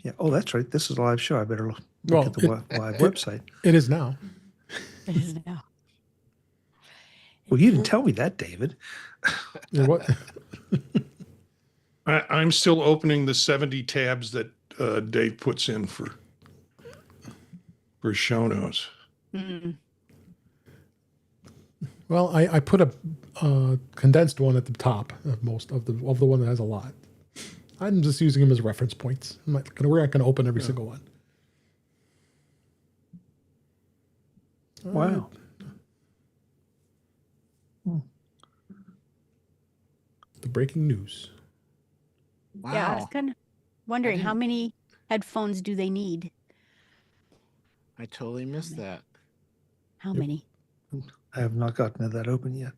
Yeah. Oh, that's right. This is a live show. I better look Well, at the live website. It is now. It is now. Well, you didn't tell me that, David. What? I'm still opening the 70 tabs that Dave puts in for show notes. Mm. Well, I put a condensed one at the top of most of the one that has a lot. I'm just using them as reference points. We're not going to open every single one. Wow. The breaking news. Wow. Yeah, I was kind of wondering how many headphones do they need? I totally missed that. How many? I have not gotten that open yet.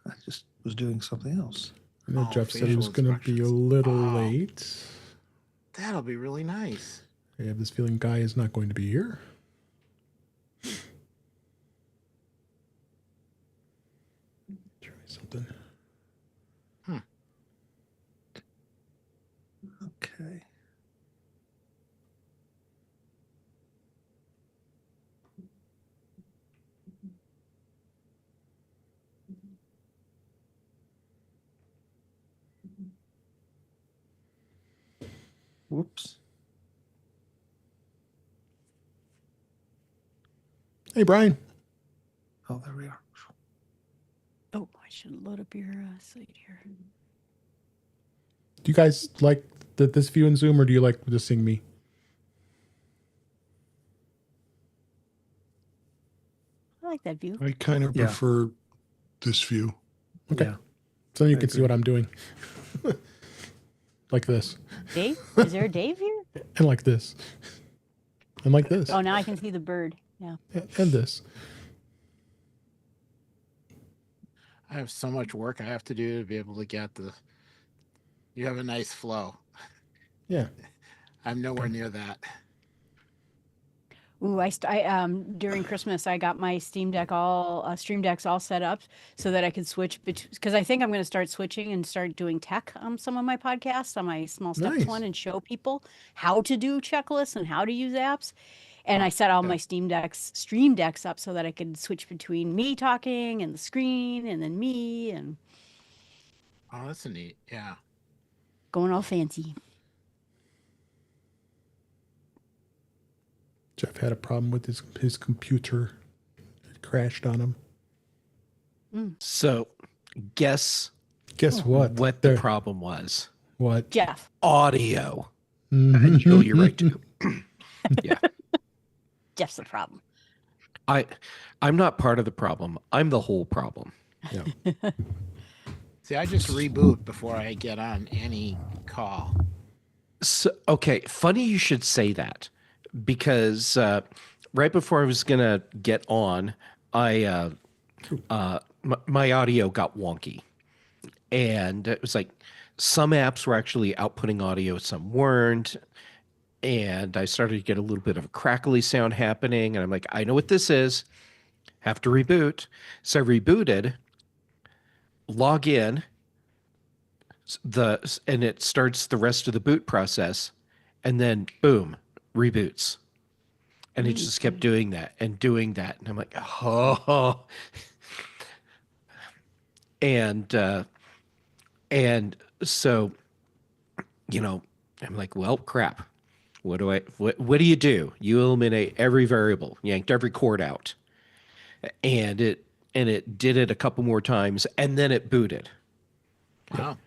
I just was doing something else. I know Oh, Jeff said he was facial going to be a expressions. little Oh. late. That'll be really nice. I have this feeling Guy is not going to be here. Try something. Okay. Whoops. Hey, Brian. Oh, there we are. Oh, I should load up your site here. Do you guys like this view in Zoom, or do you like just seeing me? I like that view. I kind of Yeah. prefer this view. Okay. Yeah. So you I can see agree. what I'm doing. Like this. Dave? Is there a Dave here? And like this. And like this. Oh, now I can see the bird. Yeah. And this. I have so much work I have to do to be able to get the. You have a nice flow. Yeah. I'm nowhere near that. Ooh, during Christmas I got my Stream Decks all set up so that I could switch because I think I'm going to start switching and start doing tech on some of my podcasts on my Small Steps Nice. one and show people how to do checklists and how to use apps. And I set all my Stream Decks up so that I could switch between me talking and the screen and then me and Oh, that's a neat. Yeah. going all fancy. Jeff had a problem with his computer. It crashed on him. So, guess Guess what? what the problem was? What? Jeff. Audio. Mhm. And Jill, you're right too. Yeah. Jeff's the problem. I'm not part of the problem. I'm the whole problem. Yeah. See, I just reboot before I get on any call. So, okay, funny you should say that because right before I was gonna get on, my audio got wonky, and it was like some apps were actually outputting audio, some weren't, and I started to get a little bit of a crackly sound happening, and I'm like, I know what this is. Have to reboot. So I rebooted, log in, and it starts the rest of the boot process, and then boom, reboots. And it just kept doing that. And I'm like, oh. And so, I'm like, well, crap. What do you do? You eliminate every variable, yanked every cord out. And it did it a couple more times, and then it booted. Wow.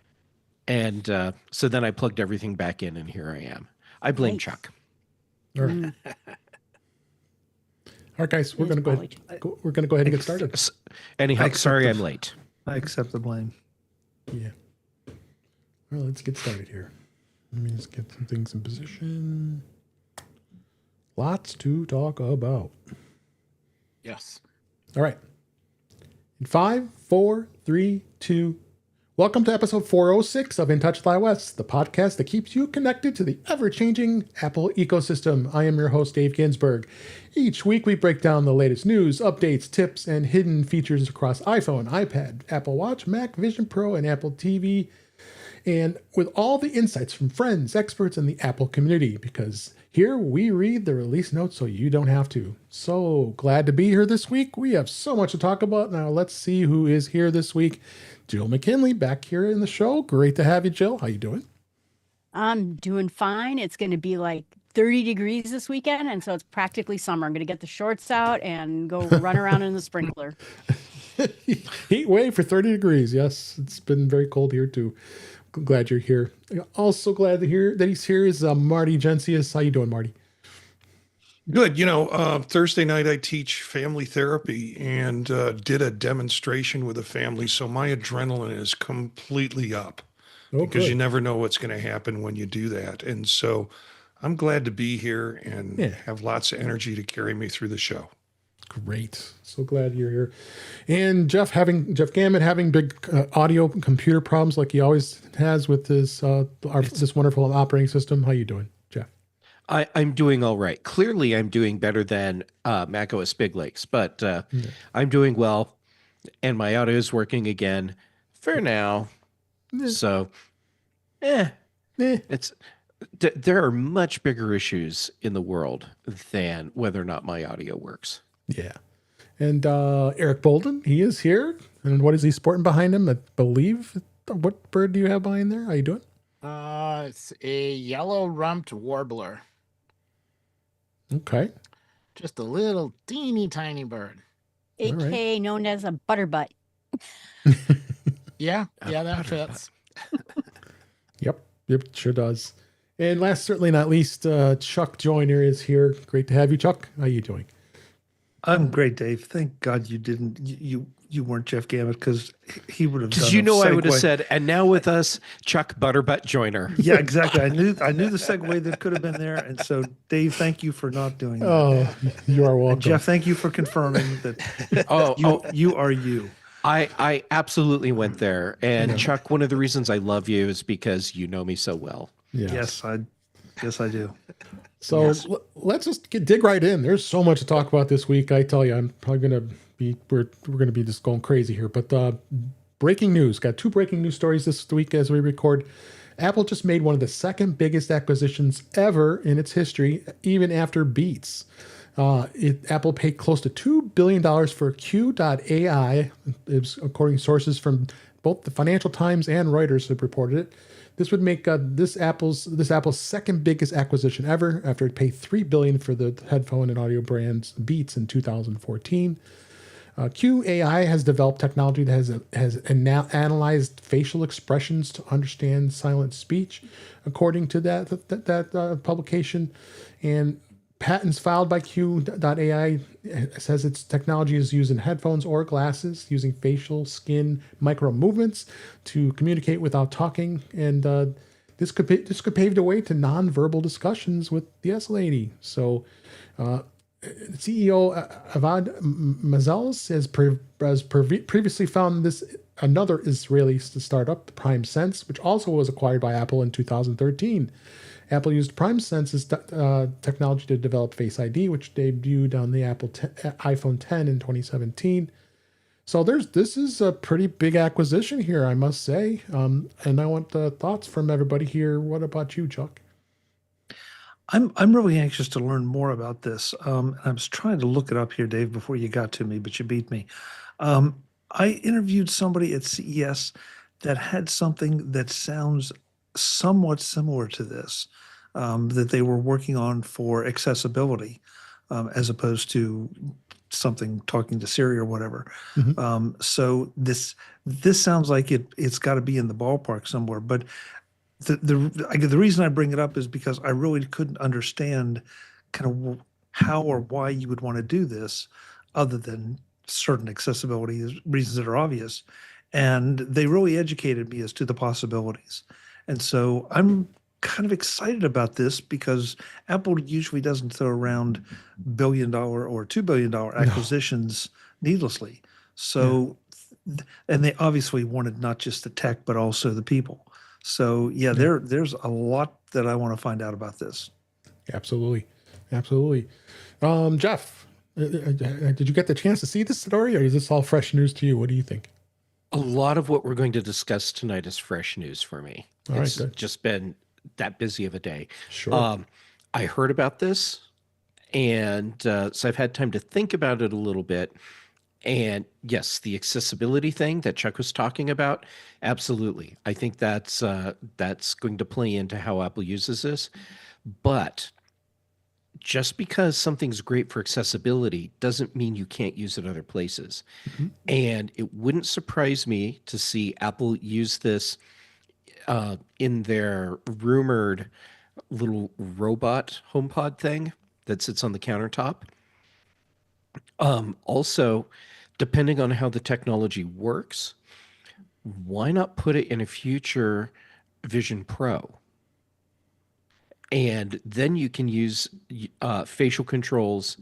And so then I plugged everything back in, and here I am. I blame Nice. Chuck. All right. All right, guys, we're It is gonna go ahead and get started. Anyhow, Accept sorry the- I'm late. I accept the blame. Yeah. Well, let's get started here. Let me just get some things in position. Lots to talk about. Yes. All right. In 5, 4, 3, 2. Welcome to episode 406 of In Touch with iOS, the podcast that keeps you connected to the ever-changing Apple ecosystem. I am your host, Dave Ginsburg. Each week, we break down the latest news, updates, tips, and hidden features across iPhone, iPad, Apple Watch, Mac, Vision Pro, and Apple TV. and with all the insights from friends, experts, and the Apple community, because here we read the release notes so you don't have to. So glad to be here this week. We have so much to talk about. Now let's see who is here this week. Jill McKinley back here in the show. Great to have you, Jill. How you doing? I'm doing fine. It's going to be like 30 degrees this weekend, and so it's practically summer. I'm going to get the shorts out and go run around in the sprinkler. Heat wave for 30 degrees. Yes, it's been very cold here too. Glad you're here. Also glad to hear that he's here is Marty Jencius. How you doing, Marty? Good. Thursday night I teach family therapy and did a demonstration with a family. So my adrenaline is completely up because good. you never know what's going to happen when you do that. And so I'm glad to be here and have lots of energy to carry me through the show. Great. So glad you're here. And Jeff Gamet having big audio computer problems like he always has with his this wonderful operating system. How you doing, Jeff? I'm doing all right. Clearly, I'm doing better than macOS Big Lakes, but I'm doing well, and my audio is working again for now. So, it's there are much bigger issues in the world than whether or not my audio works. Yeah. And Eric Bolden, he is here. And what is he sporting behind him? I believe. What bird do you have behind there? How you doing? It's a yellow-rumped warbler. Okay. Just a little teeny tiny bird. AKA known as a butterbutt. Yeah, that fits. Yep, sure does. And last, certainly not least, Chuck Joyner is here. Great to have you, Chuck. How you doing? I'm great, Dave. Thank God you didn't. You weren't Jeff Gamet because he would have. Because done I a would have segue. said, and now with us, Chuck Butterbutt Joyner. Yeah, exactly. I knew the segue that could have been there, and so Dave, thank you for not doing that. Oh, you are welcome. And Jeff, thank you for confirming that. You are you. I absolutely went there. And Chuck, one of the reasons I love you is because you know me so well. Yes. Yes, I do. So let's just dig right in. There's so much to talk about this week. I tell you, I'm probably going to be, we're going to be just going crazy here, but breaking news, got 2 breaking news stories this week as we record. Apple just made one of the second biggest acquisitions ever in its history, even after Beats. Apple paid close to $2 billion for Q.ai, according to sources from both the Financial Times and Reuters have reported it. This would make this Apple's second biggest acquisition ever, after it paid $3 billion for the headphone and audio brands Beats in 2014. QAI has developed technology that has analyzed facial expressions to understand silent speech, according to that publication. And patents filed by Q.ai says its technology is used in headphones or glasses, using facial, skin, micro movements to communicate without talking. And this could pave the way to nonverbal discussions with the S lady. So, CEO Avad Mazel's has previously found another Israeli startup, PrimeSense, which also was acquired by Apple in 2013. Apple used PrimeSense's technology to develop Face ID, which debuted on the iPhone 10 in 2017. So this is a pretty big acquisition here, I must say. And I want the thoughts from everybody here. What about you, Chuck? I'm really anxious to learn more about this. I was trying to look it up here, Dave, before you got to me, but you beat me. I interviewed somebody at CES that had something that sounds somewhat similar to this, that they were working on for accessibility, as opposed to something talking to Siri or whatever. Mm-hmm. So this sounds like it's got to be in the ballpark somewhere. But the reason I bring it up is because I really couldn't understand kind of how or why you would want to do this, other than certain accessibility reasons that are obvious. And they really educated me as to the possibilities. And so I'm kind of excited about this because Apple usually doesn't throw around $1 billion or $2 billion acquisitions needlessly. So, and they obviously wanted not just the tech, but also the people. So there's a lot that I want to find out about this. Absolutely. Jeff, did you get the chance to see this story, or is this all fresh news to you? What do you think? A lot of what we're going to discuss tonight is fresh news for me. All right, It's good. just been that busy of a day. Sure. I heard about this, and so I've had time to think about it a little bit. And yes, the accessibility thing that Chuck was talking about, absolutely. I think that's going to play into how Apple uses this. But just because something's great for accessibility doesn't mean you can't use it other places. Mhm. And it wouldn't surprise me to see Apple use this in their rumored little robot HomePod thing that sits on the countertop. Also, depending on how the technology works, why not put it in a future Vision Pro? And then you can use facial controls,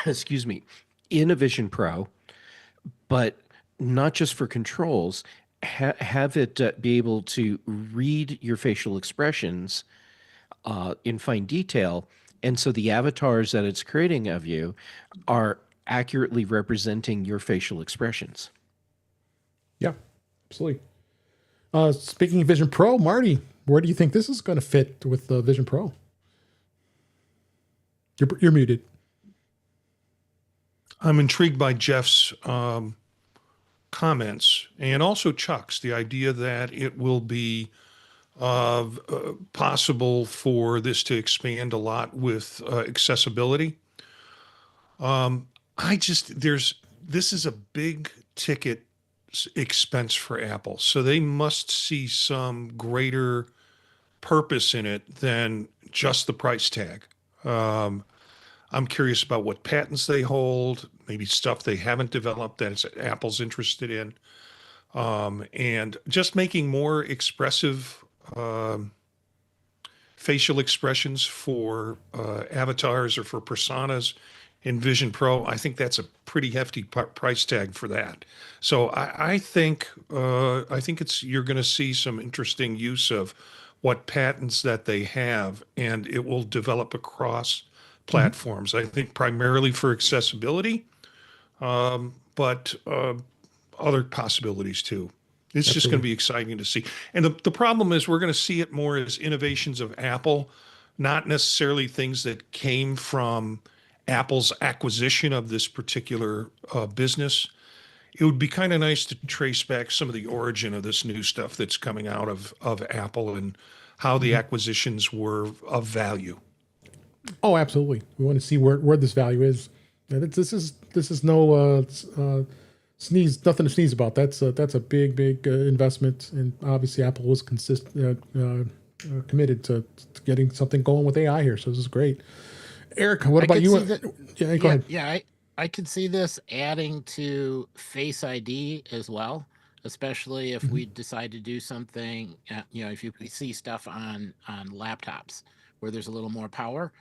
excuse me, in a Vision Pro, but not just for controls. Have it be able to read your facial expressions in fine detail. And so the avatars that it's creating of you are accurately representing your facial expressions. Yeah, absolutely. Speaking of Vision Pro, Marty, where do you think this is going to fit with the Vision Pro? You're muted. I'm intrigued by Jeff's comments and also Chuck's, the idea that it will be possible for this to expand a lot with accessibility. This is a big ticket expense for Apple. So they must see some greater purpose in it than just the price tag. I'm curious about what patents they hold, maybe stuff they haven't developed that Apple's interested in, and just making more expressive facial expressions for avatars or for personas in Vision Pro. I think that's a pretty hefty price tag for that. So I think you're going to see some interesting use of what patents that they have, and it will develop across platforms. I think primarily for accessibility, but other possibilities too. It's just going to be exciting to see. And the problem is we're going to see it more as innovations of Apple, not necessarily things that came from Apple's acquisition of this particular business. It would be kind of nice to trace back some of the origin of this new stuff that's coming out of Apple and how the acquisitions were of value. Oh, absolutely. We want to see where this value is. And this is no sneeze, nothing to sneeze about. That's a big investment, and obviously Apple was committed to getting something going with AI here. So this is great. Eric, what about you? Yeah, go ahead. Yeah, I could see this adding to Face ID as well, especially if we decide to do something. If you see stuff on laptops where there's a little more power,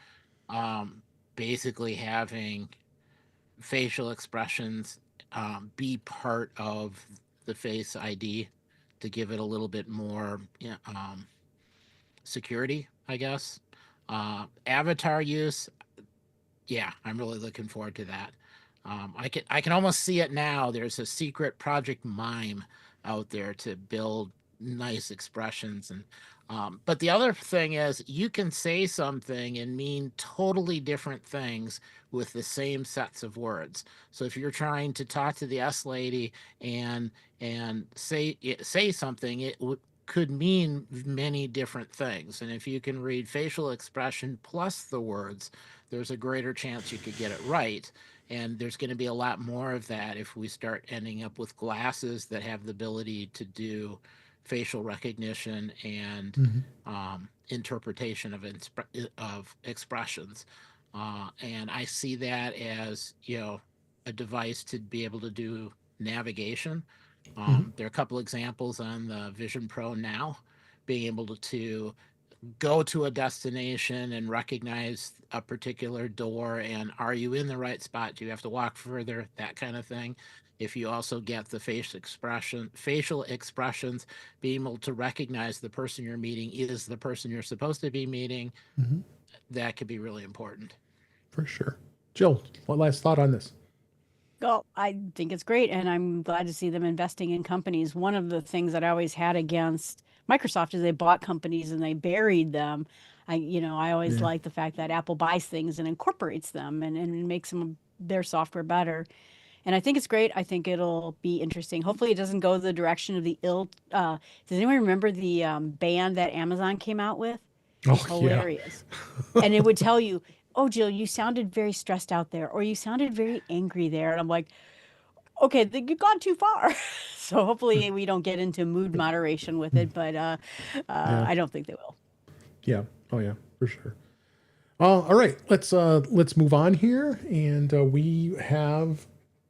basically having facial expressions be part of the Face ID to give it a little bit more security, I guess. Avatar use, yeah, I'm really looking forward to that. I can almost see it now. There's a secret Project Mime out there to build nice expressions, and but the other thing is you can say something and mean totally different things with the same sets of words. So if you're trying to talk to the S lady and say something, it could mean many different things. And if you can read facial expression plus the words, there's a greater chance you could get it right. And there's going to be a lot more of that if we start ending up with glasses that have the ability to do facial recognition and interpretation of expressions. And I see that as, a device to be able to do navigation. There are a couple examples on the Vision Pro now, being able to go to a destination and recognize a particular door, and are you in the right spot? Do you have to walk further? That kind of thing. If you also get the facial expressions, being able to recognize the person you're meeting is the person you're supposed to be meeting, that could be really important. For sure. Jill, what last thought on this? Well, I think it's great, and I'm glad to see them investing in companies. One of the things that I always had against Microsoft is they bought companies and they buried them. I always Yeah. like the fact that Apple buys things and incorporates them and makes their software better. And I think it's great. I think it'll be interesting. Hopefully, it doesn't go the direction of the ill. Does anyone remember the band that Amazon came out with? It was Oh yeah. hilarious. And it would tell you, oh, Jill, you sounded very stressed out there, or you sounded very angry there. And I'm like, okay, you've gone too far. So hopefully we don't get into mood moderation with it, but Yeah. I don't think they will. Yeah. Oh yeah, for sure. All right, let's move on here, and we have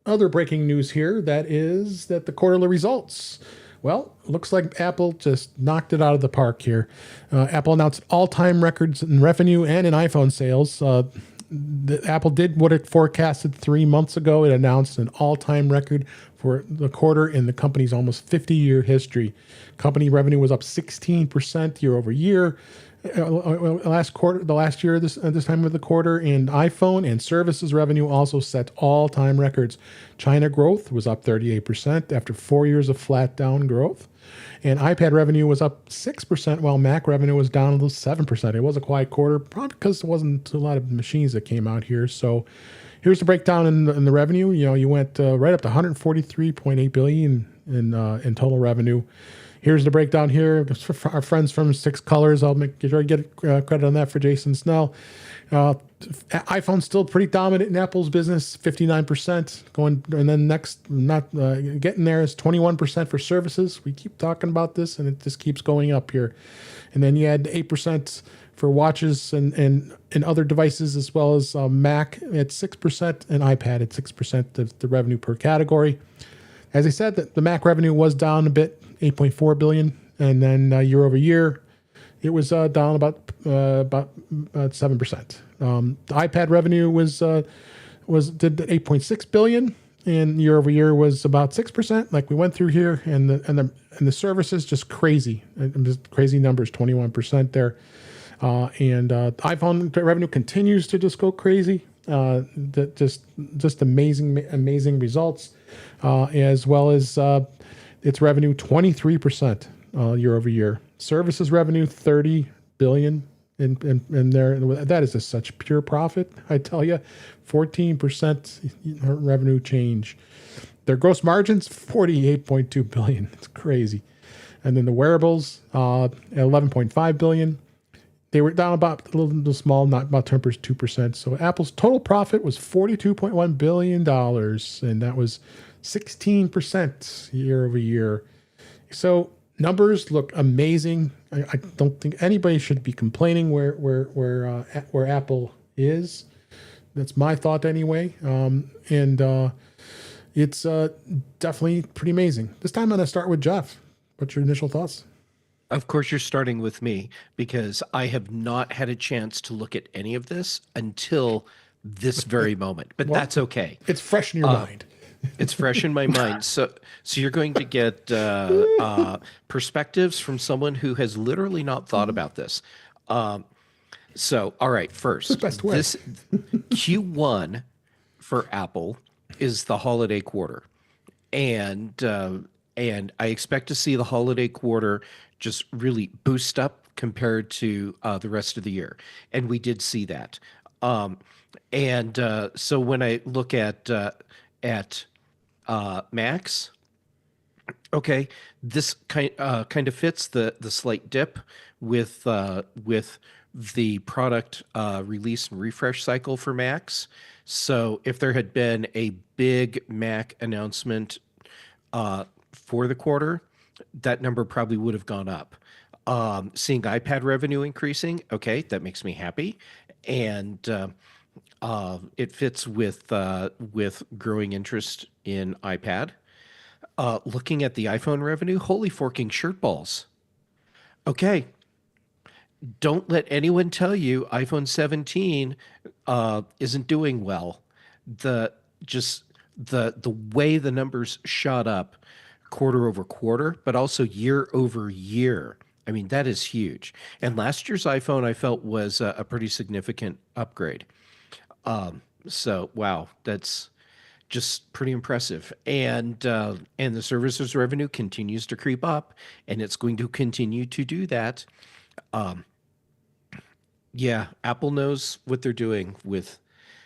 other breaking news here. That is that the quarterly results. Well, looks like Apple just knocked it out of the park here. Apple announced all-time records in revenue and in iPhone sales. Apple did what it forecasted 3 months ago. It announced an all-time record for the quarter in the company's almost 50-year history. Company revenue was up 16% year over year. Last year, this time of the quarter, and iPhone and services revenue also set all-time records. China growth was up 38% after 4 years of flat down growth, and iPad revenue was up 6%, while Mac revenue was down a little 7%. It was a quiet quarter, probably because there wasn't a lot of machines that came out here. So, here's the breakdown in the revenue. You went right up to 143.8 billion in total revenue. Here's the breakdown here for our friends from Six Colors. I'll get credit on that for Jason Snell. iPhone's still pretty dominant in Apple's business, 59% going, and then next, not getting there is 21% for services. We keep talking about this, and it just keeps going up here. And then you add 8% for watches and other devices, as well as Mac at 6% and iPad at 6% of the revenue per category. As I said, the Mac revenue was down a bit, 8.4 billion, and then year over year, it was down about 7%. The iPad revenue did 8.6 billion, and year over year was about 6%, like we went through here, and the services just crazy, just crazy numbers, 21% there, and iPhone revenue continues to just go crazy. Just amazing results, as well as its revenue 23% year over year. Services revenue 30 billion, and there, that is just such pure profit. I tell you, 14% revenue change. Their gross margins 48.2 billion. It's crazy. And then the wearables 11.5 billion. They were down about a little small, not about 2%. So Apple's total profit was $42.1 billion, and that was 16% year over year. So numbers look amazing. I don't think anybody should be complaining where Apple is. That's my thought anyway. And it's definitely pretty amazing. This time I'm going to start with Jeff. What's your initial thoughts? Of course, you're starting with me because I have not had a chance to look at any of this until this very moment, but Well, that's okay. It's fresh in your mind. It's fresh in my mind. So you're going to get perspectives from someone who has literally not thought about this. So, all right, first, best way. this Q1 for Apple is the holiday quarter, and I expect to see the holiday quarter just really boost up compared to the rest of the year, and we did see that. So when I look at Max, okay, this kind of fits the slight dip with the product release and refresh cycle for Macs. So if there had been a big Mac announcement for the quarter, that number probably would have gone up. Seeing iPad revenue increasing, okay, that makes me happy, and it fits with growing interest in iPad. Looking at the iPhone revenue, holy forking shirt balls. Okay, don't let anyone tell you iPhone 17 isn't doing well. The way the numbers shot up quarter over quarter, but also year over year. I mean, that is huge. And last year's iPhone, I felt, was a pretty significant upgrade. So, wow, that's just pretty impressive. And the services revenue continues to creep up, and it's going to continue to do that. Yeah, Apple knows what they're doing with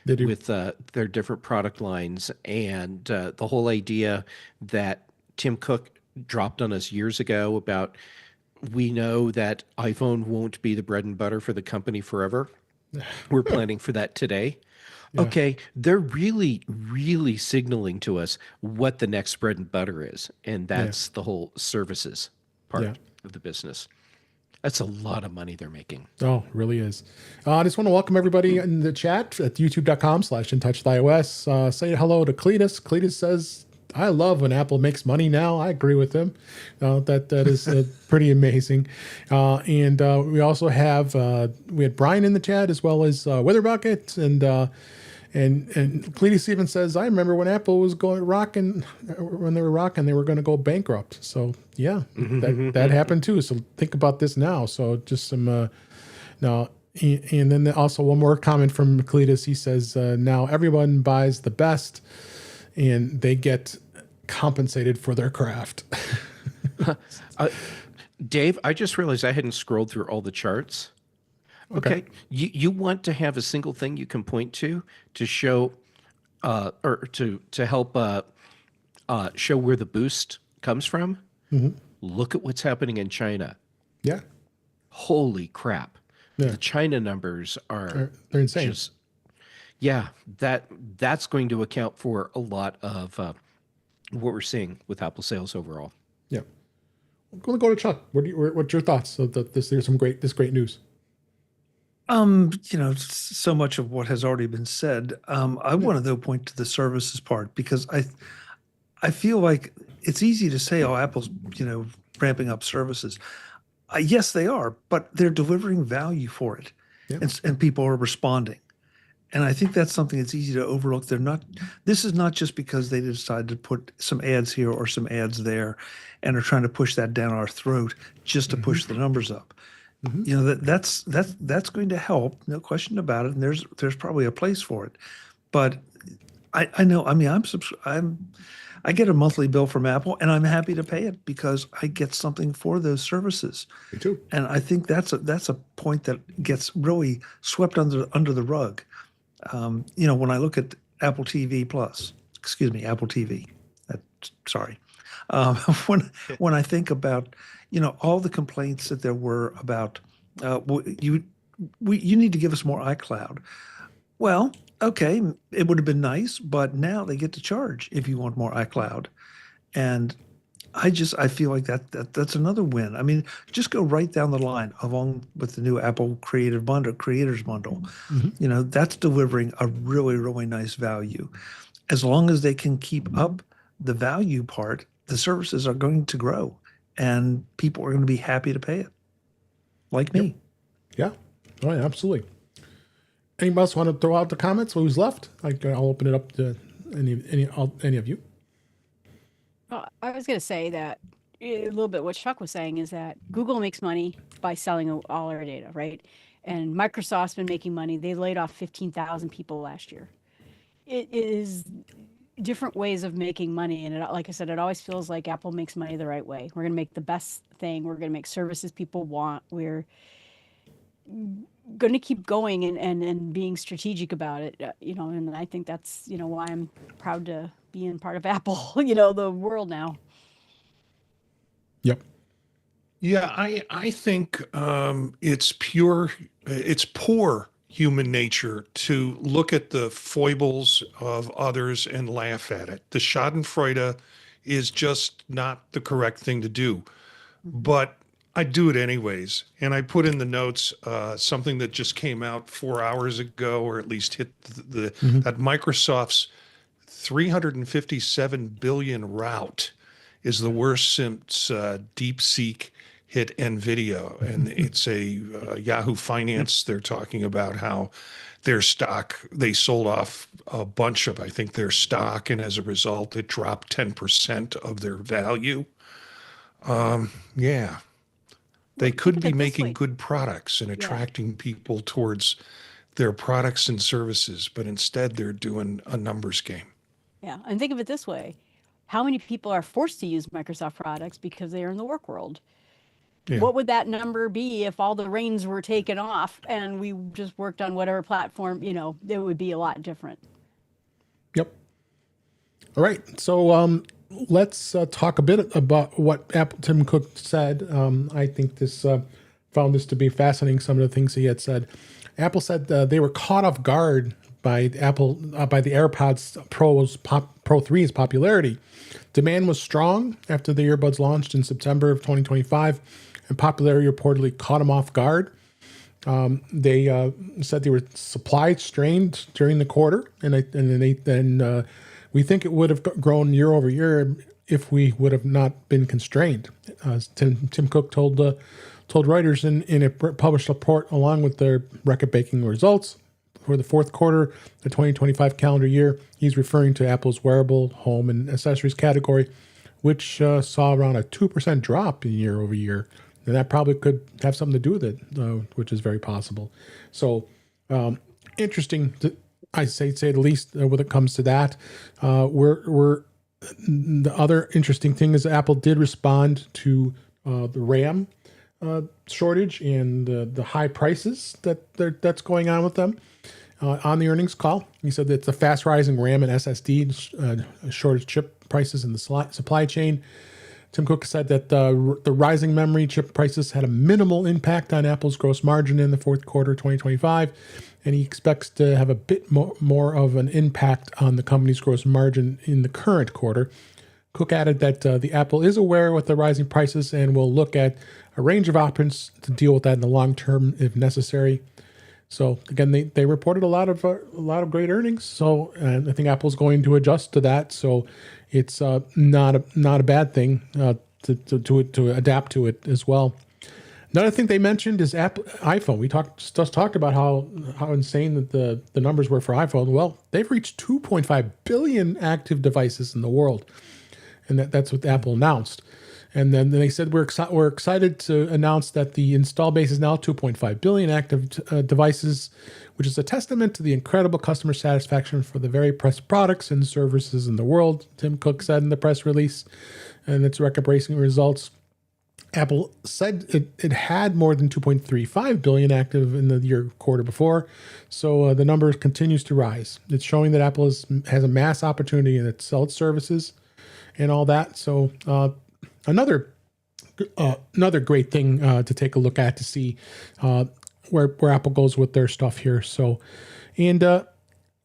They do. their different product lines, and the whole idea that Tim Cook dropped on us years ago about, we know that iPhone won't be the bread and butter for the company forever. We're planning for that today. Yeah. Okay, they're really, really signaling to us what the next bread and butter is, and that's the whole services part Yeah. of the business. That's a lot of money they're making. Oh, it really is. I just want to welcome everybody in the chat at youtube.com/InTouchWithIOS. Say hello to Cletus. Cletus says, I love when Apple makes money now. I agree with him. That is pretty amazing. And we also have, we had Brian in the chat as well as Weather Bucket. And Cletus even says, I remember when Apple was when they were rocking, they were going to go bankrupt. So yeah, that happened too. So think about this now. So just some, now, and then also one more comment from Cletus. He says, now everyone buys the best and they get compensated for their craft. Dave, I just realized I hadn't scrolled through all the charts. Okay. You want to have a single thing you can point to show or to help show where the boost comes from. Look at what's happening in China. Yeah. Holy crap. Yeah. The China numbers They're insane. That's going to account for a lot of what we're seeing with Apple sales overall. Yeah. I'm going to go to Chuck. What's your thoughts of there's some great news? So much of what has already been said. I want to though point to the services part, because I feel like it's easy to say, oh, Apple's, ramping up services. Yes, they are, but they're delivering value for it. Yeah. And people are responding. And I think that's something that's easy to overlook. This is not just because they decided to put some ads here or some ads there and are trying to push that down our throat just to push the numbers up. That's going to help, no question about it. And there's probably a place for it. But I know, I mean, I get a monthly bill from Apple and I'm happy to pay it because I get something for those services. Me too. And I think that's a point that gets really swept under the rug. When I look at Apple TV Plus, Apple TV, sorry. When I think about, all the complaints that there were about, you need to give us more iCloud. Well, okay, it would have been nice, but now they get to charge if you want more iCloud. And I feel like that's another win. I mean, just go right down the line along with the new Apple Creators Bundle. That's delivering a really, really nice value. As long as they can keep up the value part, the services are going to grow and people are going to be happy to pay it. Like me. Yeah. Oh, yeah, absolutely. Anybody else want to throw out the comments? Who's left? I'll open it up to any of you. Well, I was going to say that a little bit what Chuck was saying is that Google makes money by selling all our data, right? And Microsoft's been making money. They laid off 15,000 people last year. It is different ways of making money. And like I said, it always feels like Apple makes money the right way. We're going to make the best thing. We're going to make services people want. We're going to keep going and being strategic about it, and I think that's, why I'm proud to be in part of Apple, the world now. Yep. Yeah, I think it's poor human nature to look at the foibles of others and laugh at it. The schadenfreude is just not the correct thing to do. But I do it anyways. And I put in the notes something that just came out 4 hours ago, or at least hit that Microsoft's 357 billion route is the worst since DeepSeek hit NVIDIA. And it's a Yahoo Finance. They're talking about how their stock, they sold off a bunch of, I think, their stock. And as a result, it dropped 10% of their value. Yeah. They could be making good products and attracting people towards their products and services, but instead they're doing a numbers game. Yeah. And think of it this way. How many people are forced to use Microsoft products because they are in the work world? Yeah. What would that number be if all the reins were taken off and we just worked on whatever platform, it would be a lot different. Yep. All right. So let's talk a bit about what Tim Cook said. I think found this to be fascinating. Some of the things he had said. Apple said they were caught off guard by the AirPods Pro 3's popularity. Demand was strong after the earbuds launched in September of 2025, and popularity reportedly caught them off guard. They said they were supply strained during the quarter, and we think it would have grown year over year if we would have not been constrained. Tim Cook told Reuters in a published report along with their record-breaking results for the fourth quarter, the 2025 calendar year. He's referring to Apple's wearable, home, and accessories category, which saw around a 2% drop in year over year. And that probably could have something to do with it, which is very possible. So interesting, I say the least, when it comes to that. The other interesting thing is Apple did respond to the RAM shortage and the high prices that's going on with them. On the earnings call, he said that the fast rising RAM and SSD shortage chip prices in the supply chain. Tim Cook said that the rising memory chip prices had a minimal impact on Apple's gross margin in the fourth quarter 2025, and he expects to have a bit more of an impact on the company's gross margin in the current quarter. Cook added that the Apple is aware with the rising prices and will look at a range of options to deal with that in the long term if necessary. So again, they reported a lot of great earnings. So and I think Apple's going to adjust to that. So it's not a bad thing to adapt to it as well. Another thing they mentioned is iPhone. We just talked about how insane that the numbers were for iPhone. Well, they've reached 2.5 billion active devices in the world, and that's what Apple announced. And then they said we're excited to announce that the install base is now 2.5 billion active devices, which is a testament to the incredible customer satisfaction for the very best products and services in the world, Tim Cook said in the press release, and its record-breaking results. Apple said it had more than 2.35 billion active in the year quarter before, so the number continues to rise. It's showing that Apple has a mass opportunity in its services and all that. So another great thing to take a look at to see where Apple goes with their stuff here. So, and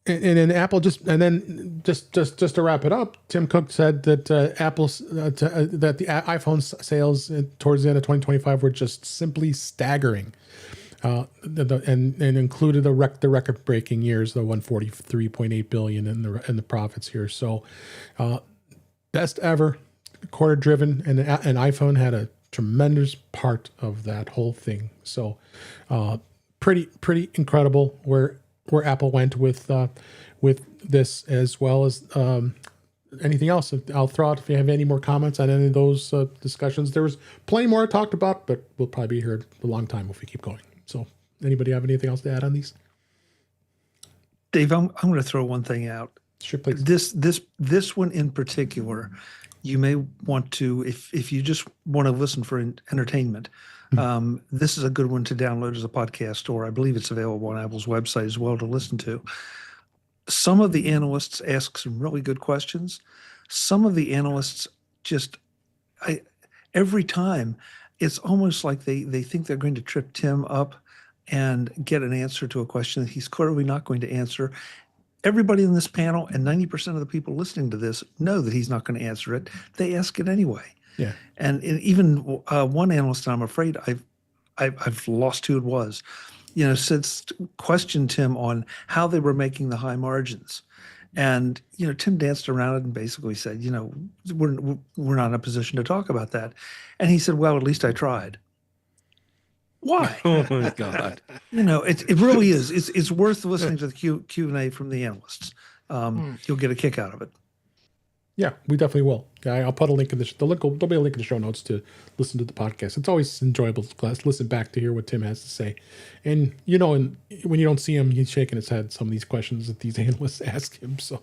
then Apple just to wrap it up, Tim Cook said that that the iPhone sales towards the end of 2025 were just simply staggering, and included the record-breaking years, the 143.8 billion and the profits here. So, best ever quarter driven, and iPhone had a tremendous part of that whole thing. So, pretty incredible where Apple went with this, as well as anything else. I'll throw out if you have any more comments on any of those discussions. There was plenty more I talked about, but we'll probably be here a long time if we keep going. So, anybody have anything else to add on these? Dave, I'm going to throw one thing out. Sure, please. This one in particular, you may want to, if you just want to listen for entertainment, this is a good one to download as a podcast, or I believe it's available on Apple's website as well to listen to. Some of the analysts ask some really good questions. Some of the analysts every time, it's almost like they think they're going to trip Tim up and get an answer to a question that he's clearly not going to answer. Everybody in this panel and 90% of the people listening to this know that he's not going to answer it. They ask it anyway. Yeah. And even one analyst, I'm afraid I've lost who it was, questioned Tim on how they were making the high margins. And, Tim danced around it and basically said, we're not in a position to talk about that. And he said, well, at least I tried. Why? Oh my God. It really is. It's worth listening to the Q&A from the analysts. You'll get a kick out of it. Yeah, we definitely will. I'll put a link in there'll be a link in the show notes to listen to the podcast. It's always enjoyable to listen back to hear what Tim has to say. And, when you don't see him, he's shaking his head some of these questions that these analysts ask him. So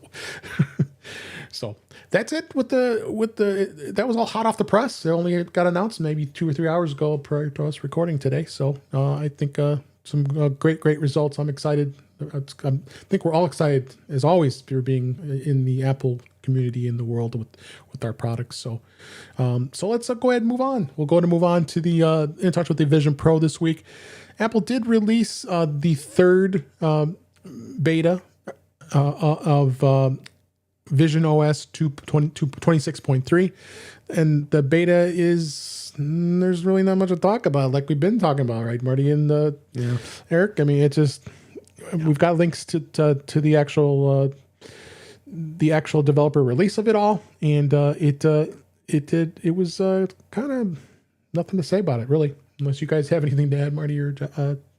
So that's it with the that was all hot off the press. It only got announced maybe 2 or 3 hours ago prior to us recording today. So I think some great results. I'm excited. I think we're all excited as always for being in the Apple community in the world with our products. So so let's go ahead and move on. We'll move on to the In Touch with the Vision Pro this week. Apple did release the third beta of Vision OS 26.3, and the beta is there's really not much to talk about, like we've been talking about, right, Marty and Eric? I mean, it's just we've got links to the actual developer release of it all, and it was kind of nothing to say about it, really, unless you guys have anything to add, Marty or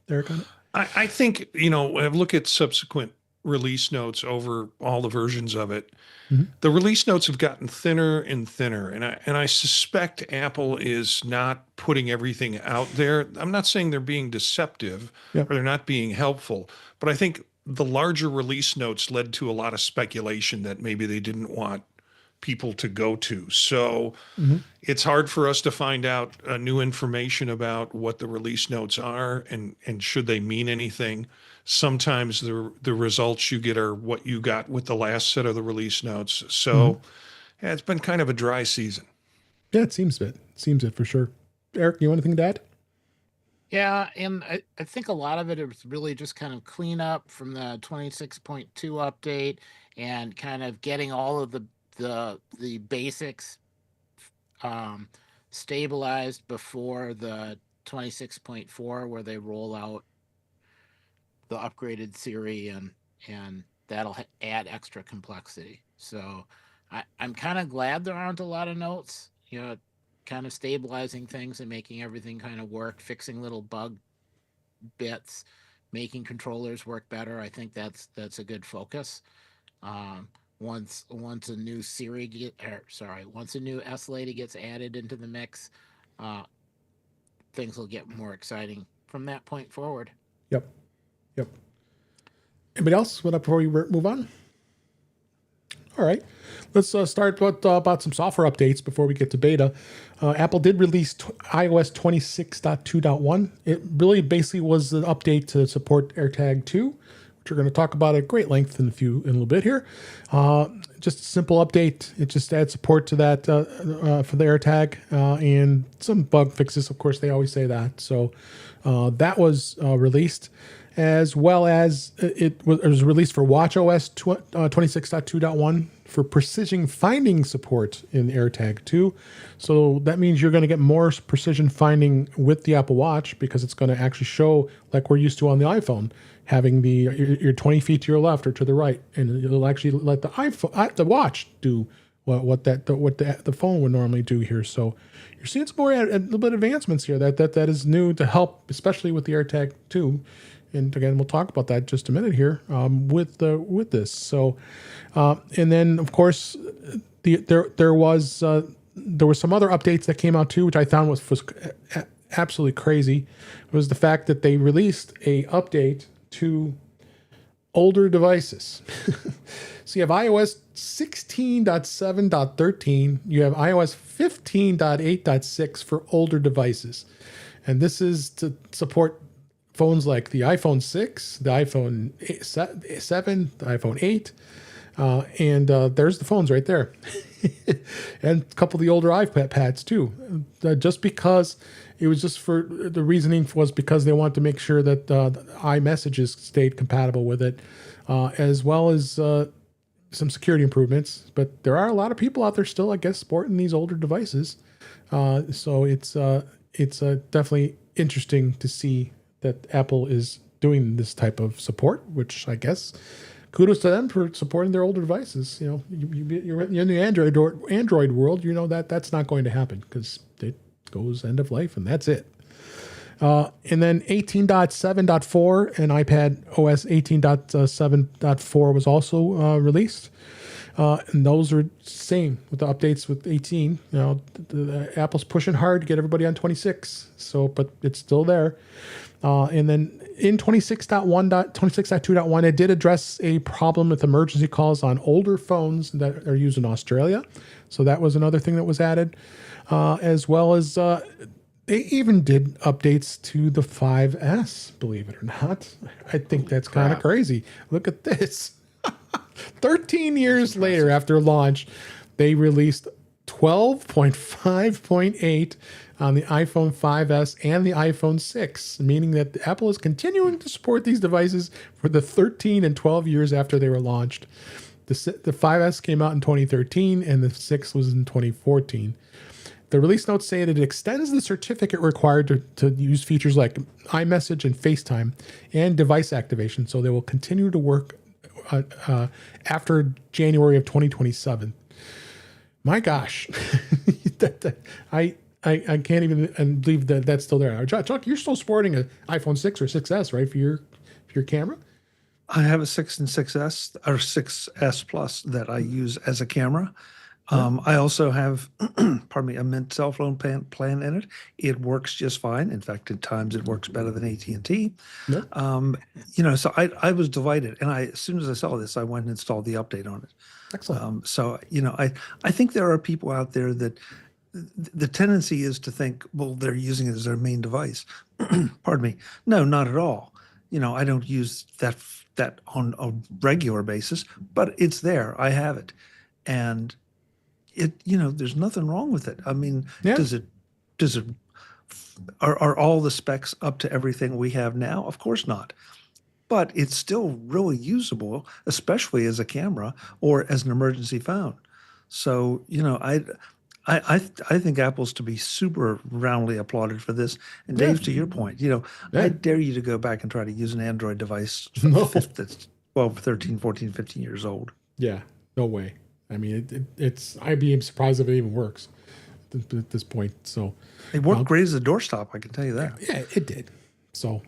Eric, on it. I think, look at subsequent release notes over all the versions of it. Mm-hmm. The release notes have gotten thinner and thinner, and I suspect Apple is not putting everything out there. I'm not saying they're being deceptive or they're not being helpful, but I think the larger release notes led to a lot of speculation that maybe they didn't want people to go to. So it's hard for us to find out new information about what the release notes are and should they mean anything. Sometimes the results you get are what you got with the last set of the release notes. So yeah, it's been kind of a dry season. Yeah, it seems it. For sure. Eric, you want anything to add? Yeah, and I think a lot of it is really just kind of clean up from the 26.2 update and kind of getting all of the basics stabilized before the 26.4, where they roll out the upgraded Siri, and that'll add extra complexity. So I'm kind of glad there aren't a lot of notes, kind of stabilizing things and making everything kind of work, fixing little bug bits, making controllers work better. I think that's a good focus. Once a new once a new S Lady gets added into the mix, things will get more exciting from that point forward. Yep. Anybody else? Before we move on? All right. Let's start with about some software updates before we get to beta. Apple did release iOS 26.2.1. It really basically was an update to support AirTag 2, which we're going to talk about at great length in a little bit here. Just a simple update. It just adds support to that for the AirTag and some bug fixes. Of course, they always say that. So that was released, as well as it was released for watchOS 26.2.1 for precision finding support in AirTag 2. So that means you're going to get more precision finding with the Apple Watch, because it's going to actually show, like we're used to on the iPhone, having you're 20 feet to your left or to the right, and it'll actually let the watch do what the phone would normally do here. So you're seeing some more a little bit of advancements here that is new to help, especially with the AirTag 2. And again, we'll talk about that in just a minute here with this. So, and then of course, there was some other updates that came out too, which I found was absolutely crazy. It was the fact that they released a update to older devices. So you have iOS 16.7.13, you have iOS 15.8.6 for older devices, and this is to support phones like the iPhone 6, the iPhone 7, the iPhone 8, and there's the phones right there. And a couple of the older iPads too. Just because it was just for the reasoning was because they wanted to make sure that the iMessages stayed compatible with it, as well as some security improvements. But there are a lot of people out there still, I guess, sporting these older devices. So it's definitely interesting to see that Apple is doing this type of support, which I guess kudos to them for supporting their older devices. You're in the Android world, that's not going to happen because it goes end of life and that's it. And then 18.7.4 and iPad OS 18.7.4 was also released. And those are same with the updates with 18. The Apple's pushing hard to get everybody on 26. So, but it's still there. And then in 26.2.1, it did address a problem with emergency calls on older phones that are used in Australia. So that was another thing that was added, as well as they even did updates to the 5S, believe it or not. I think that's kind of crazy. Look at this. 13 years later after launch, they released 12.5.8 on the iPhone 5S and the iPhone 6, meaning that Apple is continuing to support these devices for the 13 and 12 years after they were launched. The 5S came out in 2013 and the 6 was in 2014. The release notes say that it extends the certificate required to use features like iMessage and FaceTime and device activation, so they will continue to work after January of 2027. My gosh, I can't even believe that that's still there. Chuck, you're still sporting an iPhone 6 or 6S, right, for your camera? I have a 6 and 6S or 6S Plus that I use as a camera. I also have, pardon me, a Mint cell phone plan in it. It works just fine. In fact, at times it works better than AT&T. Yep. So I was delighted, and as soon as I saw this, I went and installed the update on it. Excellent. I think there are people out there that the tendency is to think, well, they're using it as their main device. Pardon me. No, not at all. I don't use that on a regular basis, but it's there. I have it, and there's nothing wrong with it. I mean, Yeah. Are all the specs up to everything we have now? Of course not. But it's still really usable, especially as a camera or as an emergency phone. So, I think Apple's to be super roundly applauded for this. And Dave, to your point, I dare you to go back and try to use an Android device that's 12, 13, 14, 15 years old. Yeah, no way. I mean, I'd be surprised if it even works at this point. So it worked great as a doorstop, I can tell you that. Yeah, it did. So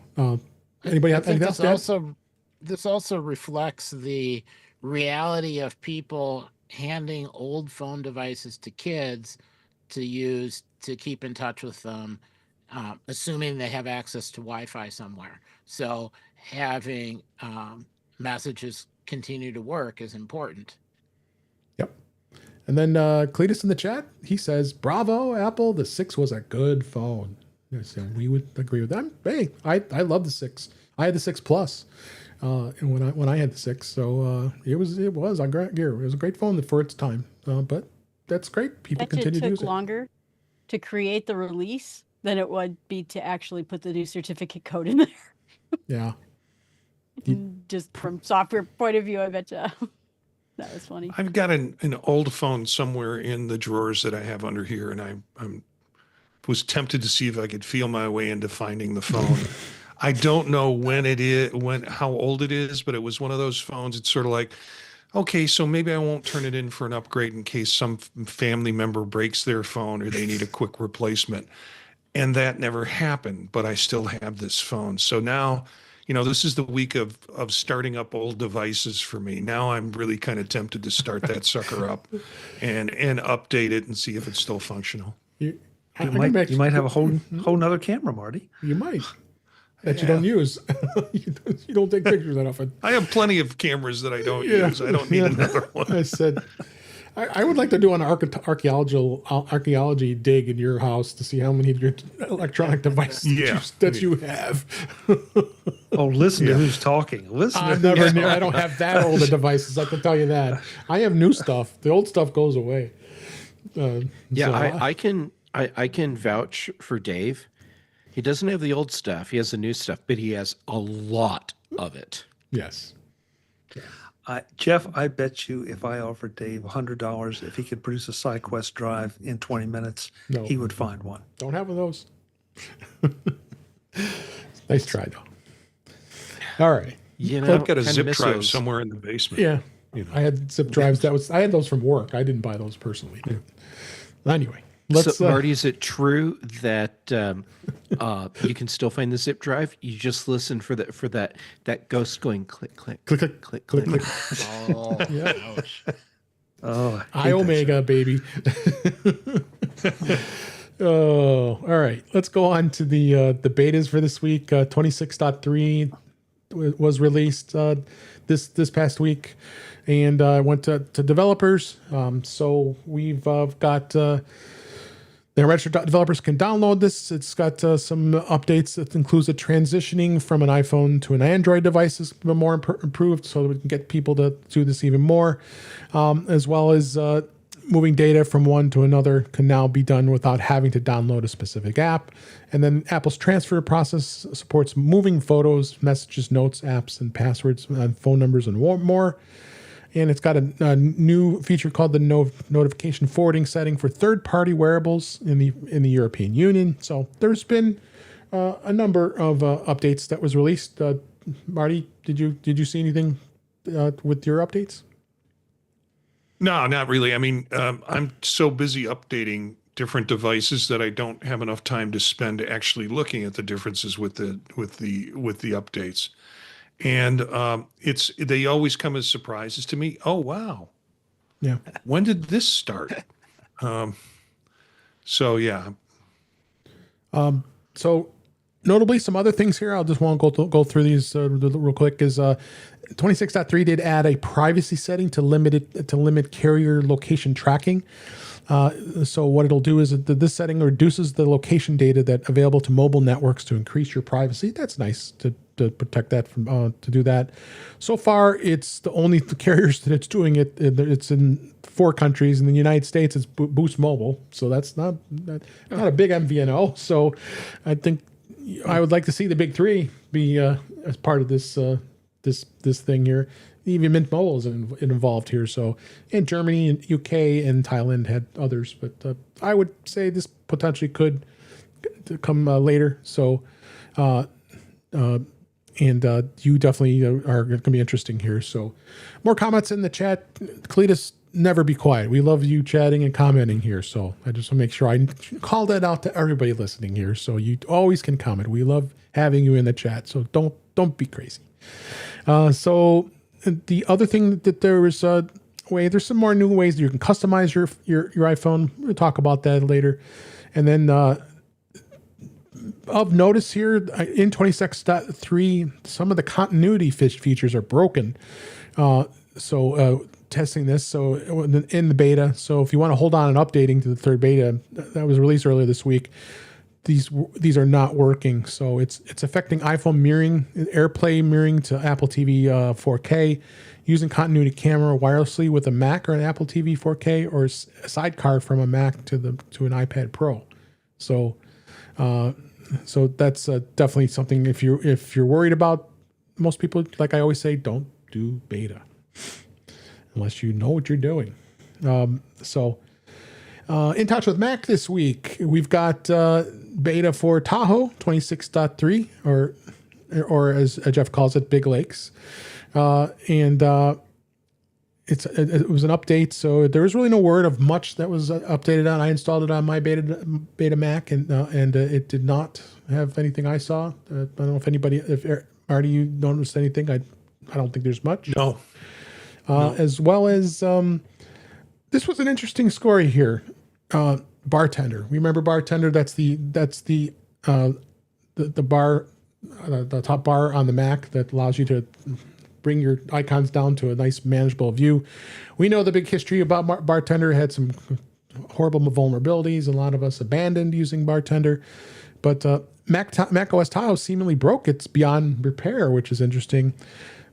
anybody have anything else to add? This also reflects the reality of people handing old phone devices to kids to use to keep in touch with them, assuming they have access to Wi-Fi somewhere. So having messages continue to work is important. Yep. And then Cletus in the chat, he says, "Bravo, Apple. The 6 was a good phone." So we would agree with that. Hey, I love the 6. I had the 6 Plus. And when I had the 6, so it was a great gear. It was a great phone for its time. But that's great. People continue to use it. It took longer to create the release than it would be to actually put the new certificate code in there. Yeah. Just from software point of view, I bet you. That was funny. I've got an old phone somewhere in the drawers that I have under here, and I was tempted to see if I could feel my way into finding the phone. I don't know how old it is, but it was one of those phones. It's sort of like, okay, so maybe I won't turn it in for an upgrade in case some family member breaks their phone or they need a quick replacement. And that never happened, but I still have this phone. So now, this is the week of starting up old devices for me. Now I'm really kind of tempted to start that sucker up and update it and see if it's still functional. You might have a whole nother camera, Marty. You might. That you don't use. You don't take pictures that often. I have plenty of cameras that I don't use. I don't need another one. I said, I would like to do an archaeology dig in your house to see how many of your electronic devices that you have. Oh, listen to who's talking. Listen. I don't have that old of devices. I can tell you that. I have new stuff. The old stuff goes away. I can vouch for Dave. He doesn't have the old stuff. He has the new stuff, but he has a lot of it. Yes. Jeff, I bet you if I offered Dave $100, if he could produce a SideQuest drive in 20 minutes, he would find one. Don't have one of those. Nice try, though. All right. I've got a zip drive somewhere in the basement. Yeah. I had zip drives. I had those from work. I didn't buy those personally. Anyway. Marty, is it true that you can still find the zip drive? You just listen for that ghost going click click click click click click. Oh, ouch. Oh, I Omega, baby. Oh, all right. Let's go on to the betas for this week. 26.3 was released this past week, and I went to developers. So we've got the registered developers can download this. It's got some updates that includes a transitioning from an iPhone to an Android device is more improved, so that we can get people to do this even more, as well as moving data from one to another can now be done without having to download a specific app. And then Apple's transfer process supports moving photos, messages, notes, apps, and passwords, and phone numbers, and more. And it's got a new feature called the notification forwarding setting for third-party wearables in the European Union. So there's been a number of updates that was released. Marty, did you see anything with your updates? No, not really. I mean, I'm so busy updating different devices that I don't have enough time to spend actually looking at the differences with the updates. And they always come as surprises to me. Oh, wow. Yeah. When did this start? So, yeah. So notably, some other things here, I just want to go through these real quick, is 26.3 did add a privacy setting to limit carrier location tracking. So what it'll do is that this setting reduces the location data that available to mobile networks to increase your privacy. That's nice to protect that from to do that. So far, it's the only carriers that it's doing it. It's in 4 countries. In the United States, it's Boost Mobile. So that's not a big MVNO. So I think I would like to see the big 3 be as part of this this thing here. Even Mint Mobile is involved here. So, and Germany and UK and Thailand had others, but I would say this potentially could come later. So, you definitely are going to be interesting here. So, more comments in the chat. Cletus, never be quiet. We love you chatting and commenting here. So, I just want to make sure I call that out to everybody listening here. So, you always can comment. We love having you in the chat. So, don't be crazy. So, the other thing that there is there's some more new ways that you can customize your iPhone. We'll talk about that later. And then of notice here in 26.3, some of the continuity features are broken. So testing this, so in the beta. So if you want to hold on and updating to the third beta that was released earlier this week, these are not working. So it's affecting iPhone mirroring, AirPlay mirroring to Apple TV 4K, using continuity camera wirelessly with a Mac or an Apple TV 4K, or a sidecar from a Mac to an iPad Pro. So that's definitely something. If you're worried about, most people, like I always say, don't do beta unless you know what you're doing. In touch with Mac this week, we've got beta for Tahoe 26.3, or as Jeff calls it, Big Lakes, and it was an update. So there was really no word of much that was updated on. I installed it on my beta Mac, and it did not have anything I saw. I don't know if Marty, you noticed anything. I don't think there's much. No. As well as this was an interesting story here. Bartender. Remember Bartender? That's the bar, the top bar on the Mac that allows you to bring your icons down to a nice manageable view. We know the big history about Bartender. Had some horrible vulnerabilities. A lot of us abandoned using Bartender, but Mac OS Tahoe seemingly broke its beyond repair, which is interesting.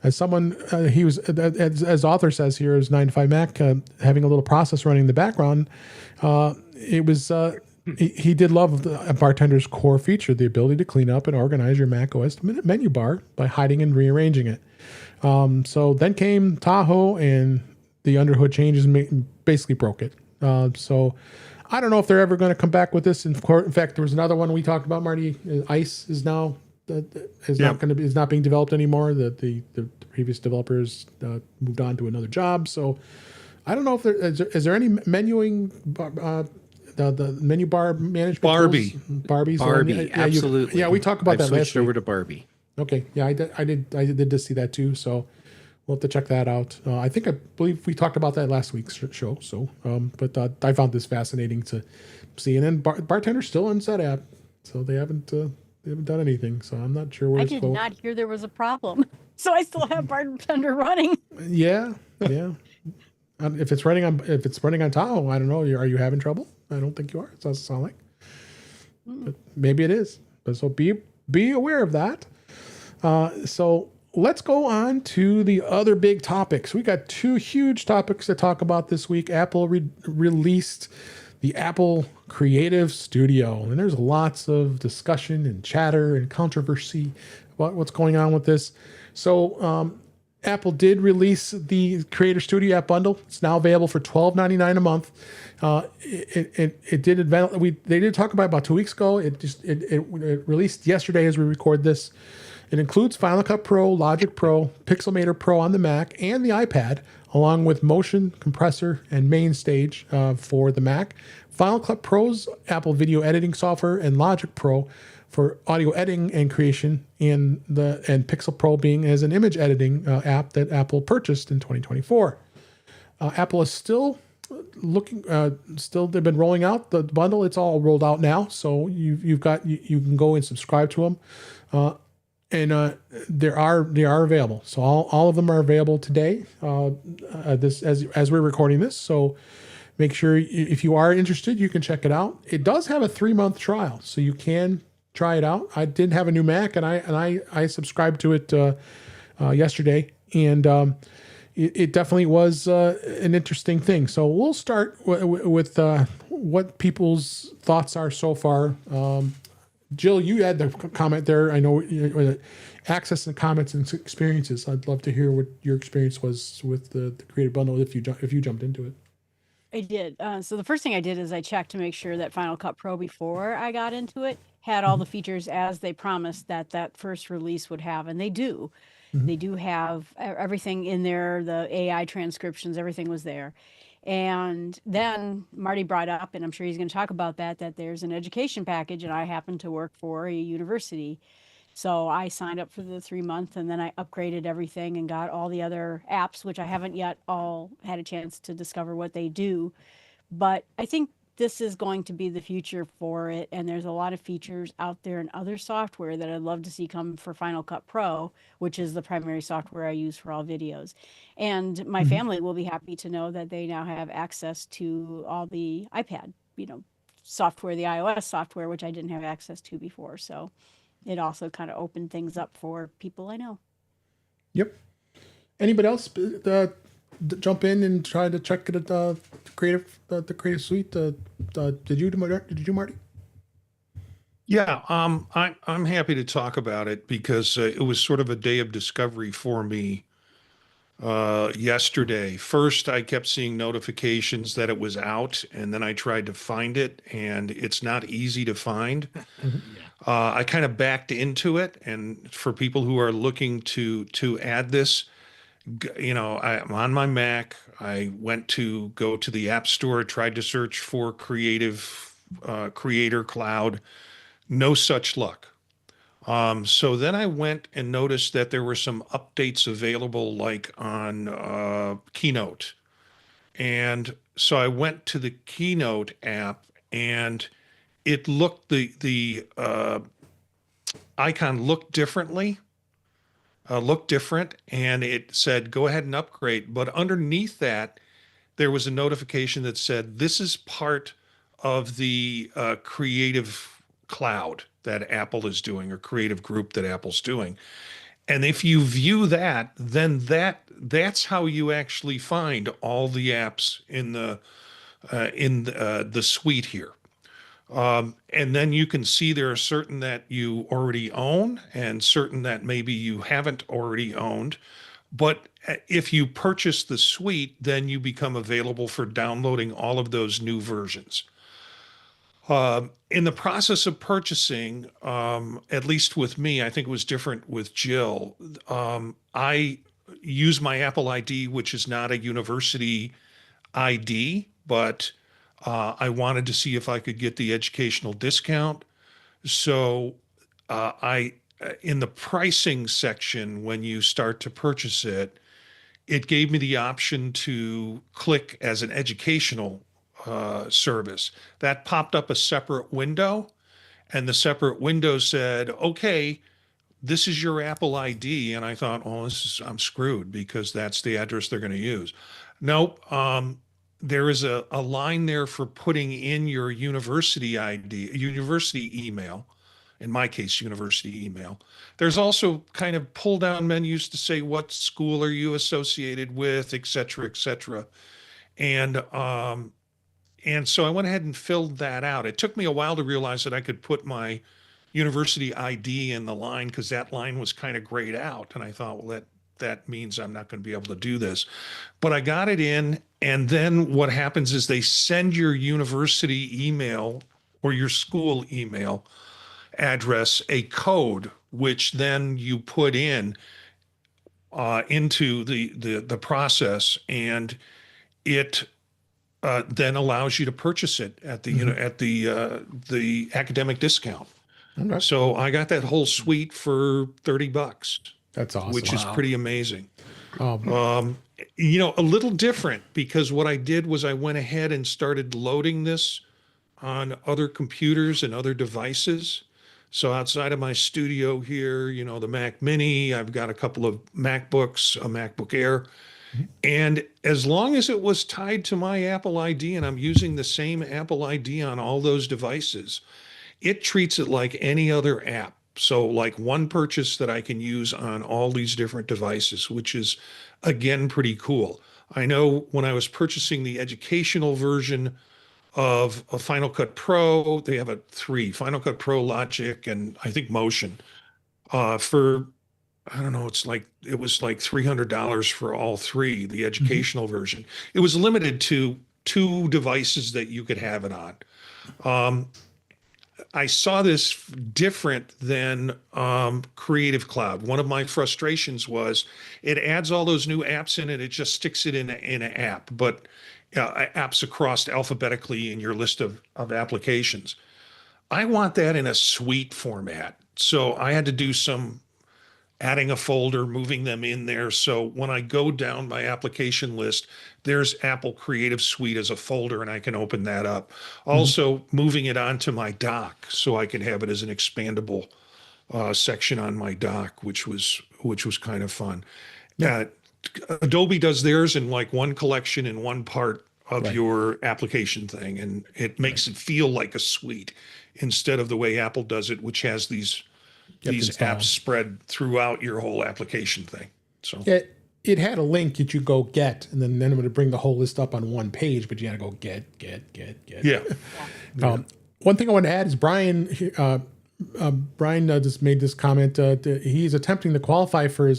As someone, he was, as author says here, is 9to5Mac, having a little process running in the background. It was, he did love a Bartender's core feature, the ability to clean up and organize your Mac OS menu bar by hiding and rearranging it. So then came Tahoe, and the underhood changes basically broke it. So I don't know if they're ever going to come back with this. In fact, there was another one we talked about, Marty. Ice is now is not being developed anymore. The previous developers moved on to another job. So I don't know if is there any menuing the menu bar management Barbie. tools? Barbie, Absolutely. We talked about that last switched over week. to Barbie. Okay, yeah, I did just see that too. So we'll have to check that out. I believe we talked about that last week's show. So, but I found this fascinating to CNN bartender still in set app, so they haven't done anything. So I'm not sure where I it's did going. not hear there was a problem. So I still have bartender running. Yeah. If it's running on Tahoe, I don't know. Are you having trouble? I don't think you are. It doesn't sound like. But maybe it is. But so be aware of that. So let's go on to the other big topics. We got two huge topics to talk about this week. Apple released the Apple Creative Studio, and there's lots of discussion and chatter and controversy about what's going on with this. So Apple did release the Creator Studio app bundle. It's now available for $12.99 a month. It did they did talk about 2 weeks ago. It released yesterday as we record this. It includes Final Cut Pro, Logic Pro, Pixelmator Pro on the Mac and the iPad, along with Motion Compressor and Main Stage for the Mac. Final Cut Pro's Apple video editing software, and Logic Pro for audio editing and creation, and Pixel Pro being as an image editing app that Apple purchased in 2024. Apple is still they've been rolling out the bundle. It's all rolled out now, so you can go and subscribe to them. They are available. So all of them are available today. This as we're recording this. So make sure if you are interested, you can check it out. It does have a 3-month trial, so you can try it out. I did have a new Mac, and I subscribed to it yesterday, and it definitely was an interesting thing. So we'll start with what people's thoughts are so far. Jill, you had the comment there. I know access and comments and experiences. I'd love to hear what your experience was with the Creative Bundle if you jumped into it. I did. So the first thing I did is I checked to make sure that Final Cut Pro, before I got into it, had all the features as they promised that first release would have, and they do. They do have everything in there, the AI transcriptions, everything was there. And then Marty brought up, and I'm sure he's going to talk about that there's an education package, and I happen to work for a university. So I signed up for the 3-month, and then I upgraded everything and got all the other apps, which I haven't yet all had a chance to discover what they do. But I think this is going to be the future for it. And there's a lot of features out there in other software that I'd love to see come for Final Cut Pro, which is the primary software I use for all videos. And my family will be happy to know that they now have access to all the iPad, software, the iOS software, which I didn't have access to before. So it also kind of opened things up for people I know. Yep. Anybody else jump in and try to check it the Creative Suite? Did you, Marty? Yeah, I'm happy to talk about it because it was sort of a day of discovery for me yesterday. First, I kept seeing notifications that it was out, and then I tried to find it, and it's not easy to find. I kind of backed into it, and for people who are looking to add this, I'm on my Mac. I went to go to the App Store, tried to search for Creator Cloud. No such luck. So then I went and noticed that there were some updates available, like on Keynote. And so I went to the Keynote app, and it looked, the icon looked different, and it said, go ahead and upgrade. But underneath that, there was a notification that said, this is part of the Creative Cloud that Apple is doing, or Creative Group that Apple's doing. And if you view that, then that's how you actually find all the apps in the suite here. And then you can see there are certain that you already own and certain that maybe you haven't already owned. But if you purchase the suite, then you become available for downloading all of those new versions. In the process of purchasing, at least with me, I think it was different with Jill. I use my Apple ID, which is not a university ID, but I wanted to see if I could get the educational discount. So in the pricing section, when you start to purchase it, it gave me the option to click as an educational service. That popped up a separate window, and the separate window said, okay, this is your Apple ID. And I thought, oh, I'm screwed because that's the address they're going to use. Nope. There is a line there for putting in your university ID, university email. In my case, university email. There's also kind of pull down menus to say what school are you associated with, et cetera, et cetera. And so I went ahead and filled that out. It took me a while to realize that I could put my university ID in the line because that line was kind of grayed out. And I thought, well, that means I'm not going to be able to do this. But I got it in. And then what happens is they send your university email or your school email address a code, which then you put in into the process, and it then allows you to purchase it at the at the academic discount. Okay. So I got that whole suite for $30, That's awesome. which is pretty amazing. Um, A little different because what I did was I went ahead and started loading this on other computers and other devices. So outside of my studio here, the Mac Mini, I've got a couple of MacBooks, a MacBook Air. And as long as it was tied to my Apple ID and I'm using the same Apple ID on all those devices, it treats it like any other app. So like one purchase that I can use on all these different devices, which is again pretty cool. I know when I was purchasing the educational version of a Final Cut Pro, they have three, Final Cut Pro, Logic, and I think Motion, for I don't know, it was like $300 for all three, the educational version. It was limited to 2 devices that you could have it on. I saw this different than Creative Cloud. One of my frustrations was it adds all those new apps in it. It just sticks it in an app, but apps across alphabetically in your list of applications. I want that in a suite format. So I had to do some adding a folder, moving them in there. So when I go down my application list, there's Apple Creative Suite as a folder, and I can open that up. Also, moving it onto my dock so I can have it as an expandable section on my dock, which was kind of fun. Adobe does theirs in like one collection in one part of your application thing, and it makes it feel like a suite instead of the way Apple does it, which has these apps spread throughout your whole application thing. So it had a link that you go get, and then it would bring the whole list up on one page, but you had to go get. Yeah. One thing I want to add is Brian just made this comment. He's attempting to qualify for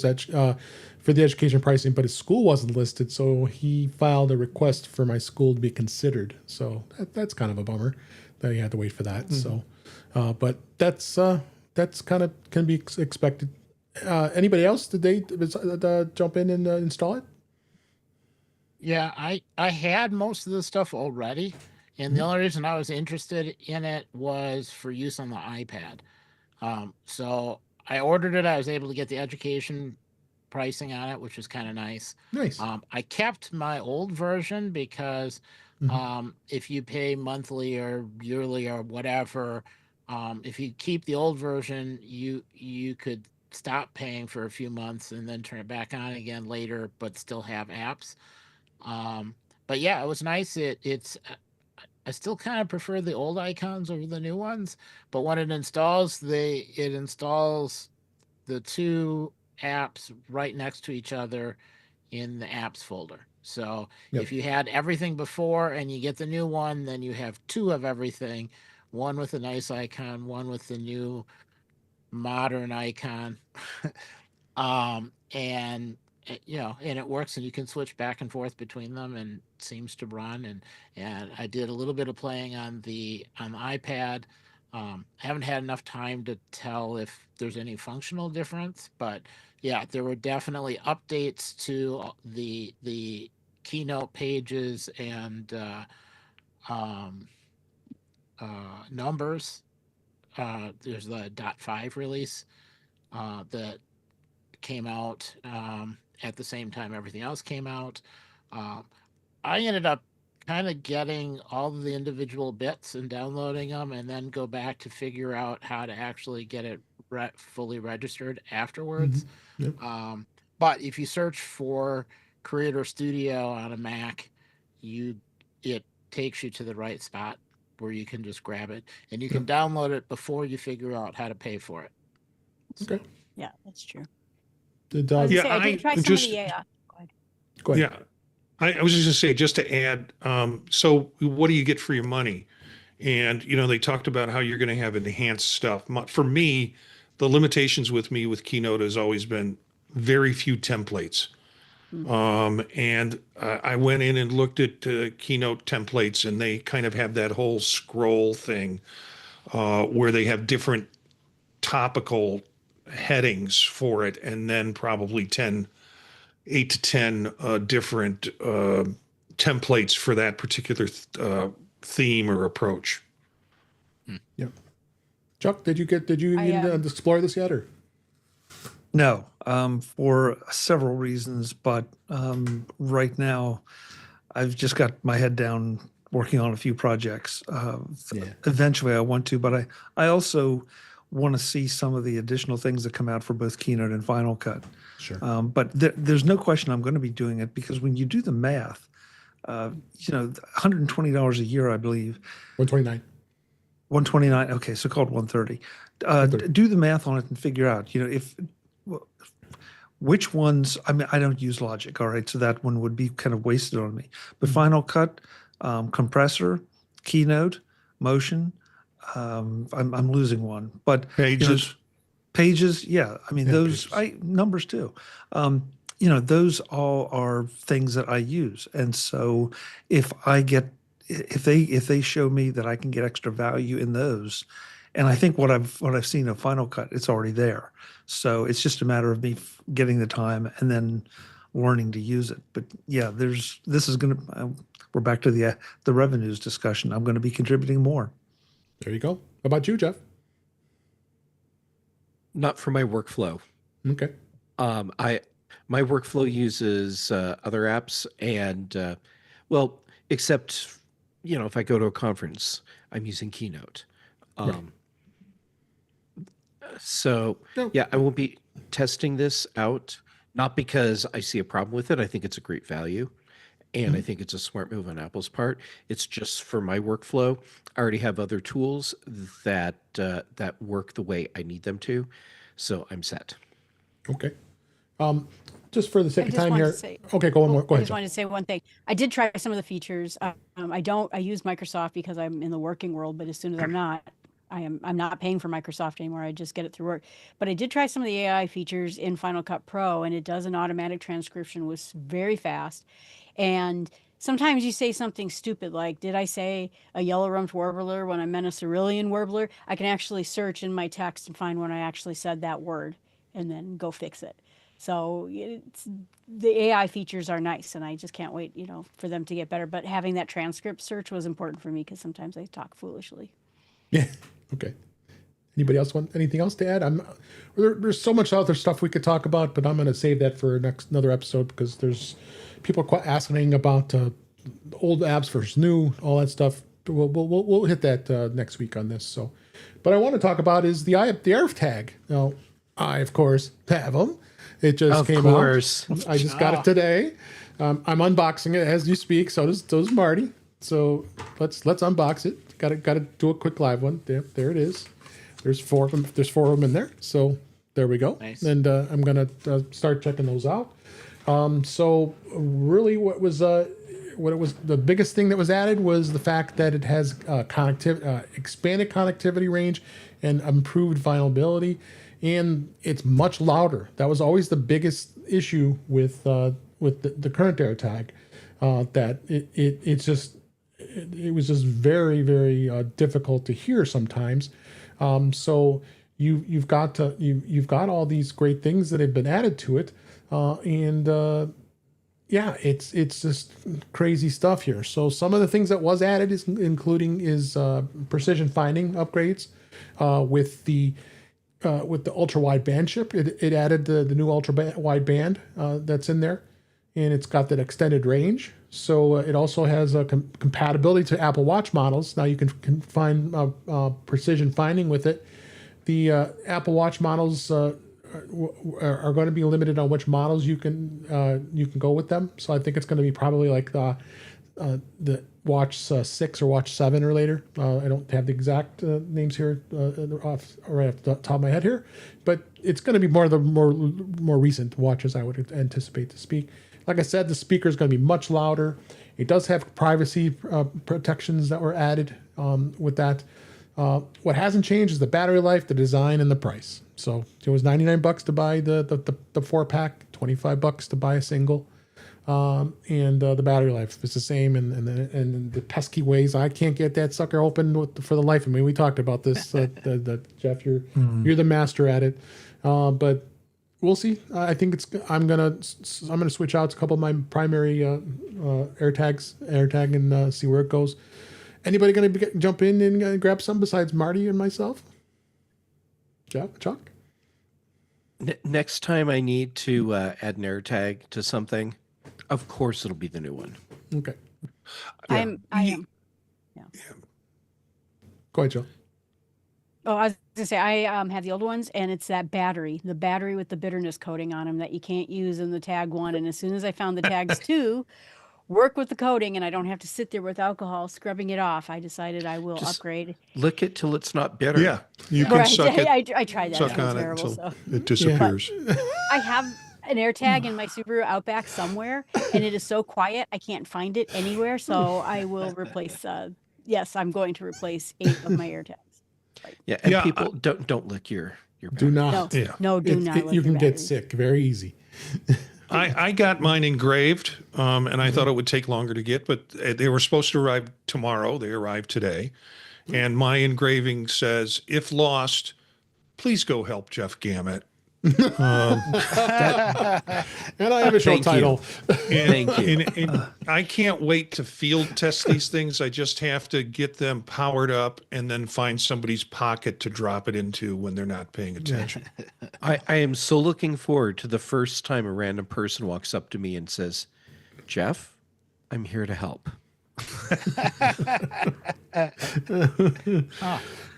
for the education pricing, but his school wasn't listed, so he filed a request for my school to be considered. So that's kind of a bummer that he had to wait for that. So, but that's kind of can be expected. Anybody else? Did they jump in and install it? Yeah, I had most of the stuff already, and the only reason I was interested in it was for use on the iPad. So I ordered it. I was able to get the education pricing on it, which was kind of nice. Nice. I kept my old version because if you pay monthly or yearly or whatever, if you keep the old version, you could stop paying for a few months and then turn it back on again later, but still have apps. But yeah, it was nice. I still kind of prefer the old icons over the new ones, but when it installs, it installs the 2 apps right next to each other in the apps folder. So if you had everything before and you get the new one, then you have 2 of everything, one with a nice icon, one with the new modern icon. And it works, and you can switch back and forth between them, and it seems to run. And I did a little bit of playing on the iPad. I haven't had enough time to tell if there's any functional difference, but yeah, there were definitely updates to the keynote pages and numbers. There's the .5 release that came out at the same time everything else came out. I ended up kind of getting all of the individual bits and downloading them, and then go back to figure out how to actually get it fully registered afterwards. Yep. But if you search for Creator Studio on a Mac, it takes you to the right spot where you can just grab it, and you can download it before you figure out how to pay for it. Okay. Yeah, that's true. Did, I was Yeah, gonna say, I did try some of the AI. Go ahead. go ahead. Yeah. I was just going to say, just to add, so what do you get for your money? And, they talked about how you're going to have enhanced stuff. For me, the limitations with Keynote has always been very few templates. And I went in and looked at Keynote templates, and they kind of have that whole scroll thing where they have different topical headings for it, and then probably 8 to 10 different templates for that particular theme or approach. Yep. Chuck, did you explore this yet, or? No, for several reasons, but right now I've just got my head down working on a few projects. Eventually I want to, but I also want to see some of the additional things that come out for both Keynote and Final Cut. Sure. But there's no question I'm going to be doing it, because when you do the math, $120 a year, I believe. 129. 129. Okay, so called 130. Do the math on it and figure out, which ones. I mean, I don't use Logic, all right, so that one would be kind of wasted on me. But Final Cut, compressor, Keynote, Motion. I'm losing one, but Pages. Pages, yeah. I mean, those numbers too. Those all are things that I use, and so if they show me that I can get extra value in those, and I think what I've seen of Final Cut, it's already there. So it's just a matter of me getting the time and then learning to use it. But yeah, we're back to the revenues discussion. I'm going to be contributing more. There you go. How about you, Jeff? Not for my workflow. Okay. My workflow uses other apps, and except if I go to a conference, I'm using Keynote. Right. So yeah, I won't be testing this out, not because I see a problem with it. I think it's a great value, and I think it's a smart move on Apple's part. It's just for my workflow. I already have other tools that work the way I need them to, so I'm set. Okay. Just for the sake of time wanted here. to say- Okay, go on. Go I ahead. just John. wanted to say one thing. I did try some of the features. I use Microsoft because I'm in the working world, but as soon as I'm not, I'm not paying for Microsoft anymore. I just get it through work. But I did try some of the AI features in Final Cut Pro, and it does an automatic transcription, was very fast. And sometimes you say something stupid like, did I say a yellow-rumped warbler when I meant a cerulean warbler? I can actually search in my text and find when I actually said that word and then go fix it. So the AI features are nice, and I just can't wait, for them to get better. But having that transcript search was important for me, because sometimes I talk foolishly. Yeah. Okay. Anybody else want anything else to add? There's so much other stuff we could talk about, but I'm going to save that for another episode, because there's people asking about old apps versus new, all that stuff. We'll hit that next week on this. So, but I want to talk about is the AirF tag. Now, I of course have them. It just came out. I just got it today. I'm unboxing it as you speak. So does Marty. So let's unbox it. Got to do a quick live one. There it is. There's four of them. There's 4 of them in there. So there we go. Nice. And I'm gonna start checking those out. So really, what was the biggest thing that was added was the fact that it has expanded connectivity range and improved vinyl-ability, and it's much louder. That was always the biggest issue with the current AirTag, that it was just very, very difficult to hear sometimes. So you've got all these great things that have been added to it, and it's just crazy stuff here. So some of the things that was added is precision finding upgrades with the ultra wide band chip. It added the new ultra wide band that's in there, and it's got that extended range. So it also has a compatibility to Apple Watch models. Now you can find precision finding with it. The Apple Watch models are going to be limited on which models you can go with them. So I think it's going to be probably like the Watch 6 or Watch 7 or later. I don't have the exact names here right off the top of my head here, but it's going to be more of the more recent watches I would anticipate to speak. Like I said, the speaker is going to be much louder. It does have privacy protections that were added with that. What hasn't changed is the battery life, the design, and the price. So it was $99 to buy the 4-pack, $25 to buy a single. And the battery life is the same, and the pesky ways I can't get that sucker open for the life of me. We talked about this, Jeff. You're the master at it, but we'll see. I think I'm gonna switch out a couple of my primary AirTag and see where it goes. Anybody gonna jump in and grab some besides Marty and myself? Jeff, Chuck. Next time I need to add an AirTag to something. Of course, it'll be the new one. Okay. I am. Yeah. Go ahead, Joe. Oh, I was gonna say I have the old ones, and it's the battery with the bitterness coating on them that you can't use in the Tag 1. And as soon as I found the Tags 2 work with the coating, and I don't have to sit there with alcohol scrubbing it off, I decided I will upgrade. Lick it till it's not bitter. Yeah, you can suck it. I tried that. Suck It was on it terrible. until So it disappears. I have an AirTag in my Subaru Outback somewhere, and it is so quiet I can't find it anywhere. So I will replace. Yes, I'm going to replace 8 of my AirTags. Right. Yeah, and people don't lick your do not. No, no, do not. Lick you can your get batteries. sick very easy. I got mine engraved, and I thought it would take longer to get, but they were supposed to arrive tomorrow. They arrived today. And my engraving says, if lost, please go help Jeff Gamet. And I have a show Thank you. title. Thank you. And I can't wait to field test these things. I just have to get them powered up and then find somebody's pocket to drop it into when they're not paying attention. I am so looking forward to the first time a random person walks up to me and says, Jeff, I'm here to help.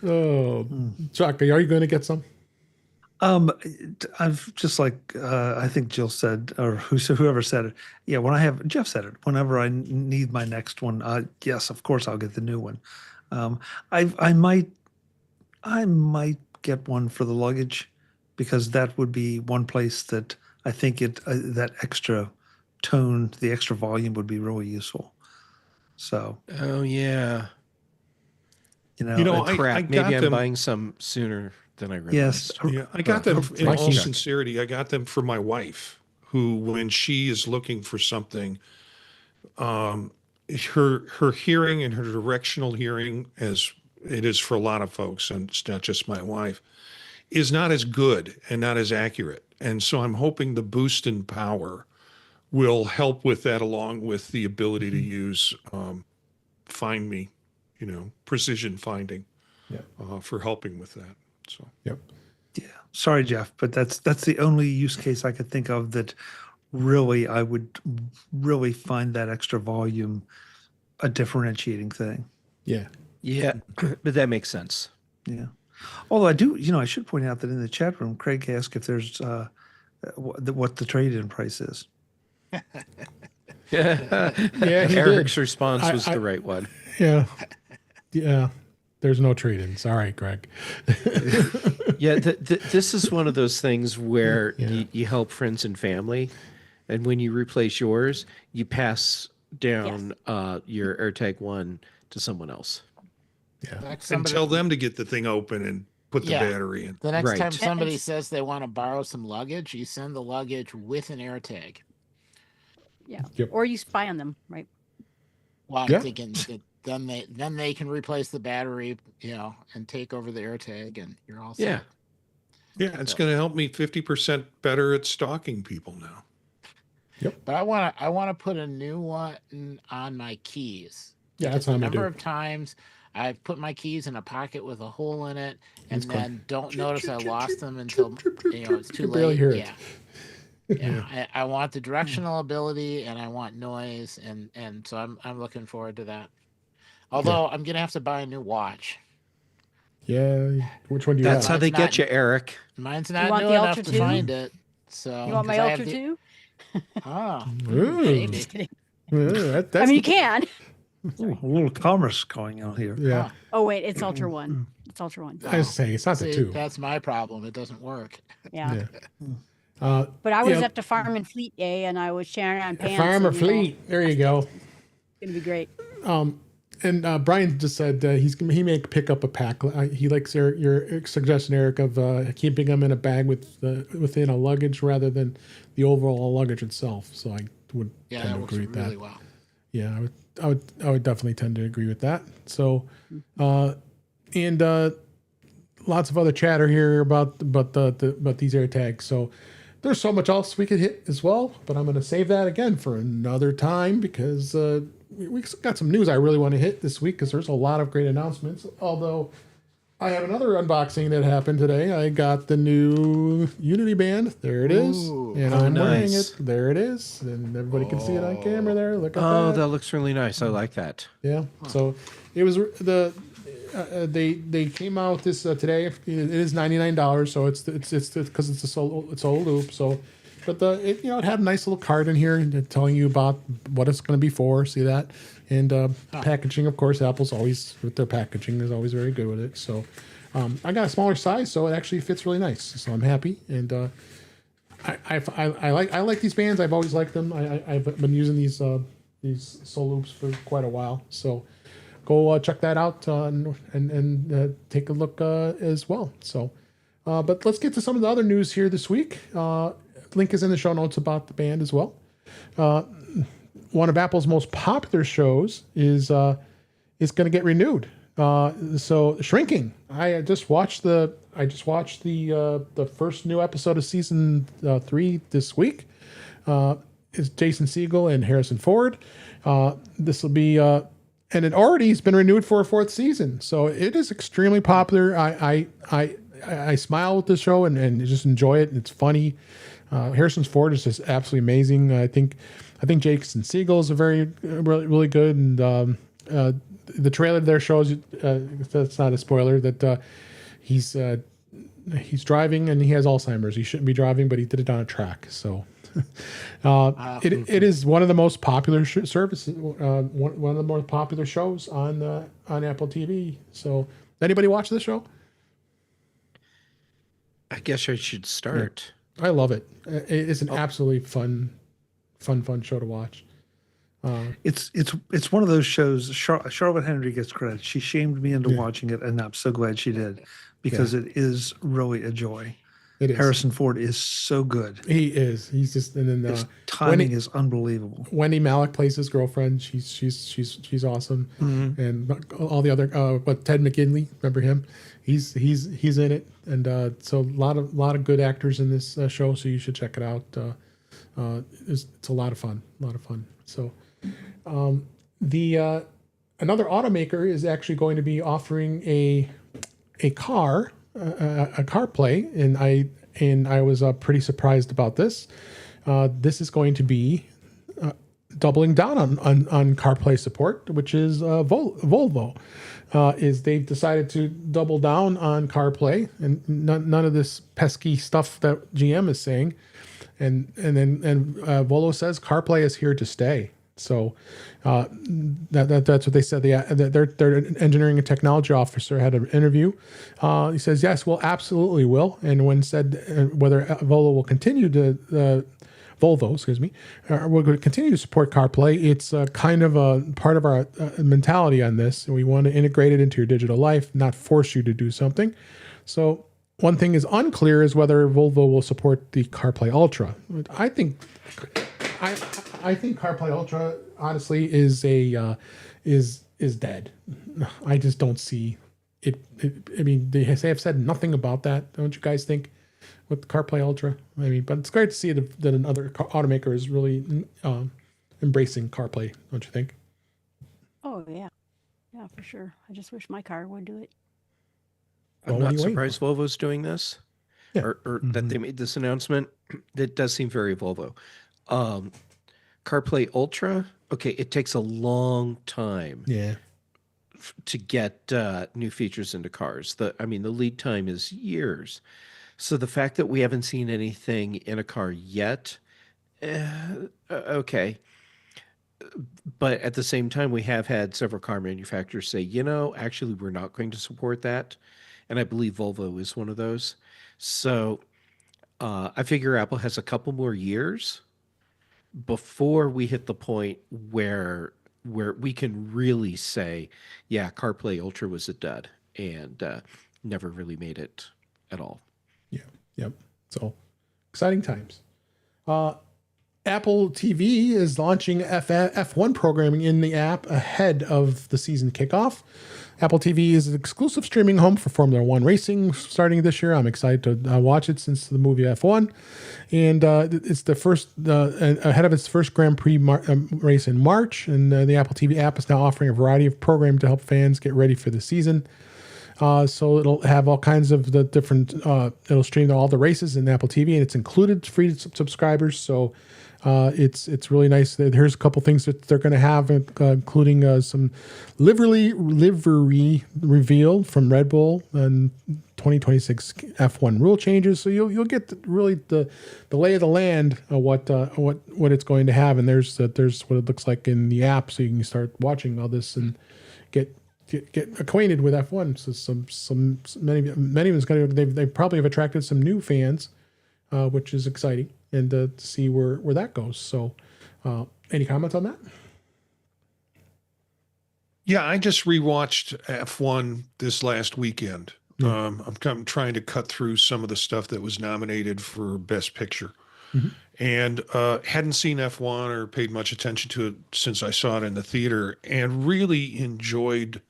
Oh, Chuck, are you going to get some? I've just like I think Jill said, or whoever said it. Yeah, Jeff said it. Whenever I need my next one, yes, of course I'll get the new one. I might get one for the luggage, because that would be one place that I think that extra tone, the extra volume would be really useful. So. Oh yeah. I Crap. got Maybe I'm them. buying some sooner than I realized. Yes. Yeah, I got them in Thank all you. sincerity. I got them for my wife, who, when she is looking for something, her hearing and her directional hearing, as it is for a lot of folks, and it's not just my wife, is not as good and not as accurate. And so I'm hoping the boost in power will help with that, along with the ability to use Find Me, precision finding, for helping with that. So. Yep. Yeah. Sorry, Jeff, but that's the only use case I could think of that really I would really find that extra volume a differentiating thing. Yeah. Yeah, but that makes sense. Yeah. Although I should point out that in the chat room, Craig asked if there's what the trade-in price is. Yeah, he Eric's did. response was the right one. Yeah. Yeah. There's no trade-in. Sorry, Greg. Yeah, this is one of those things where you help friends and family, and when you replace yours, you pass down your AirTag 1 to someone else. Yeah. And tell them to get the thing open and put the battery in. The next Right. time somebody says they want to borrow some luggage, you send the luggage with an AirTag. Yeah. Yep. Or you spy on them, right? Well, I'm Yeah. thinking that then they can replace the battery, and take over the AirTag, and you're all set. Yeah. Yeah, it's going to help me 50% better at stalking people now. But I want to put a new one on my keys. Yeah, that's The what I'm number going to of times I've put my keys in a pocket with a hole in it, and then don't notice I lost them until it's too You barely late. hear it. Yeah. Yeah, I want the directional ability, and I want noise, and so I'm looking forward to that. Although I'm gonna have to buy a new watch. Yeah. Which one do you That's have? how they Mine's get not- you, Eric. Mine's not want new the enough Ultra to 2? find it. So You want my 'cause I have Ultra the- 2? Oh, Ooh. maybe. Just kidding. Yeah, I mean, you can. Ooh, a little commerce going on here. Yeah. Huh. Oh wait, it's Ultra 1. It's Ultra 1. I was saying it's not the See, 2. that's my problem. It doesn't work. Yeah. Yeah. But I was Yeah. up to Farm and Fleet Day, and I was sharing on pants. Farmer and, you know, Fleet. There you go. it's gonna be great. And Brian just said he may pick up a pack. He likes your suggestion, Eric, of keeping them in a bag within a luggage rather than the overall luggage itself. So I would Yeah, tend that to works agree with really that. well. Yeah, I would definitely tend to agree with that. So, and lots of other chatter here about these AirTags. So there's so much else we could hit as well, but I'm going to save that again for another time because we got some news I really want to hit this week because there's a lot of great announcements. Although I have another unboxing that happened today. I got the new Unity band. There it is, Ooh. and Oh, I'm wearing nice. it. There it is, and everybody can see it on camera. There, look at Oh, that. that looks really nice. I like that. Yeah. So it was they came out this today. It is $99. So it's because it's a solo loop. So, but it had a nice little card in here telling you about what it's going to be for. See that? And packaging, of course, Apple's always with their packaging is always very good with it. So I got a smaller size, so it actually fits really nice. So I'm happy. And I like these bands. I've always liked them. I've been using these Soul Loops for quite a while. So go check that out and take a look as well. So, but let's get to some of the other news here this week. Link is in the show notes about the band as well. One of Apple's most popular shows is going to get renewed. So Shrinking. I just watched the first new episode of season 3 this week. It's Jason Segel and Harrison Ford. This will be and it already has been renewed for a 4th season. So it is extremely popular. I smile with the show and just enjoy it. It's funny. Harrison Ford is just absolutely amazing. I think Jason Segel is really good. And the trailer there shows that's not a spoiler that he's driving and he has Alzheimer's. He shouldn't be driving, but he did it on a track. So it is one of the most popular services, one of the more popular shows on Apple TV. So anybody watch this show? I guess I should start. I love it. It's an absolutely fun show to watch. It's one of those shows. Charlotte Henry gets credit. She shamed me into watching it, and I'm so glad she did because it is really a joy. It is. Harrison Ford is so good. He is. He's just and then His timing is unbelievable. Wendy Malick plays his girlfriend. She's awesome, and all the other. But Ted McKinley, remember him? He's in it, and so a lot of good actors in this show. So you should check it out. It's a lot of fun. So, another automaker is actually going to be offering a car CarPlay, and I was pretty surprised about this. This is going to be doubling down on CarPlay support, which is Volvo. Is they've decided to double down on CarPlay and none of this pesky stuff that GM is saying, and Volvo says CarPlay is here to stay. So that's what they said. Their engineering and technology officer had an interview. He says, yes, well, absolutely will. And when said whether Volvo will continue to will continue to support CarPlay, it's kind of a part of our mentality on this. We want to integrate it into your digital life, not force you to do something. So one thing is unclear is whether Volvo will support the CarPlay Ultra. I think CarPlay Ultra honestly is dead. I just don't see it. I mean, they have said nothing about that. Don't you guys think with CarPlay Ultra? I mean, but it's great to see that another automaker is really embracing CarPlay. Don't you think? Oh yeah, for sure. I just wish my car would do it. I'm not surprised Volvo's doing this Yeah. or that they made this announcement. It does seem very Volvo. CarPlay Ultra, okay, it takes a long time Yeah. to get new features into cars. The lead time is years. So the fact that we haven't seen anything in a car yet, okay. But at the same time, we have had several car manufacturers say, actually, we're not going to support that. And I believe Volvo is one of those. So I figure Apple has a couple more years before we hit the point where we can really say, yeah, CarPlay Ultra was a dud and never really made it at all. Yeah. Yep. So exciting times. Apple TV is launching F1 programming in the app ahead of the season kickoff. Apple TV is an exclusive streaming home for Formula One racing starting this year. I'm excited to watch it since the movie F1. And it's the first, ahead of its first Grand Prix race in March. And the Apple TV app is now offering a variety of programming to help fans get ready for the season. So it'll have all kinds of the different, it'll stream all the races in Apple TV, and it's included free subscribers. So it's really nice. Here's a couple things that they're going to have, including some livery reveal from Red Bull and 2026 F1 rule changes. So you'll get the lay of the land of what it's going to have. And there's what it looks like in the app, so you can start watching all this and get acquainted with F1. So many of them they probably have attracted some new fans, which is exciting, and to see where that goes. So, any comments on that? Yeah, I just rewatched F1 this last weekend. I'm trying to cut through some of the stuff that was nominated for Best Picture. And hadn't seen F1 or paid much attention to it since I saw it in the theater, and really enjoyed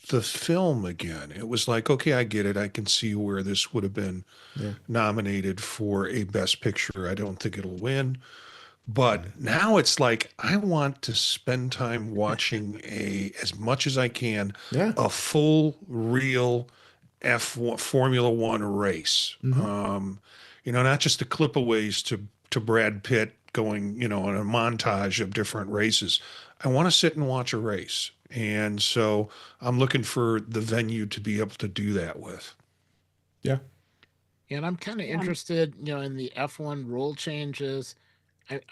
the film again. It was like, okay, I get it. I can see where this would have been nominated for a Best Picture. I don't think it'll win. But now it's like, I want to spend time watching as much as I can, a full, real F1 Formula One race. Not just a clipaways to Brad Pitt going, on a montage of different races. I want to sit and watch a race. And so I'm looking for the venue to be able to do that with. Yeah. And I'm kind of interested, in the F1 rule changes.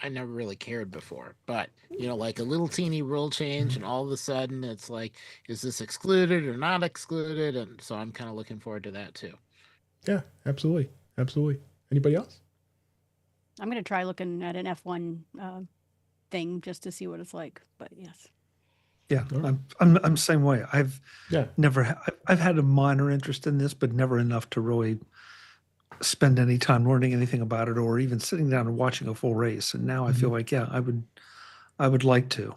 I never really cared before, but, like a little teeny rule change, and all of a sudden it's like, is this excluded or not excluded? And so I'm kind of looking forward to that too. Yeah, absolutely. Absolutely. Anybody else? I'm going to try looking at an F1 thing just to see what it's like, but yes. Yeah, I'm the same way. I've had a minor interest in this, but never enough to really spend any time learning anything about it, or even sitting down and watching a full race. And now I feel like, I would like to.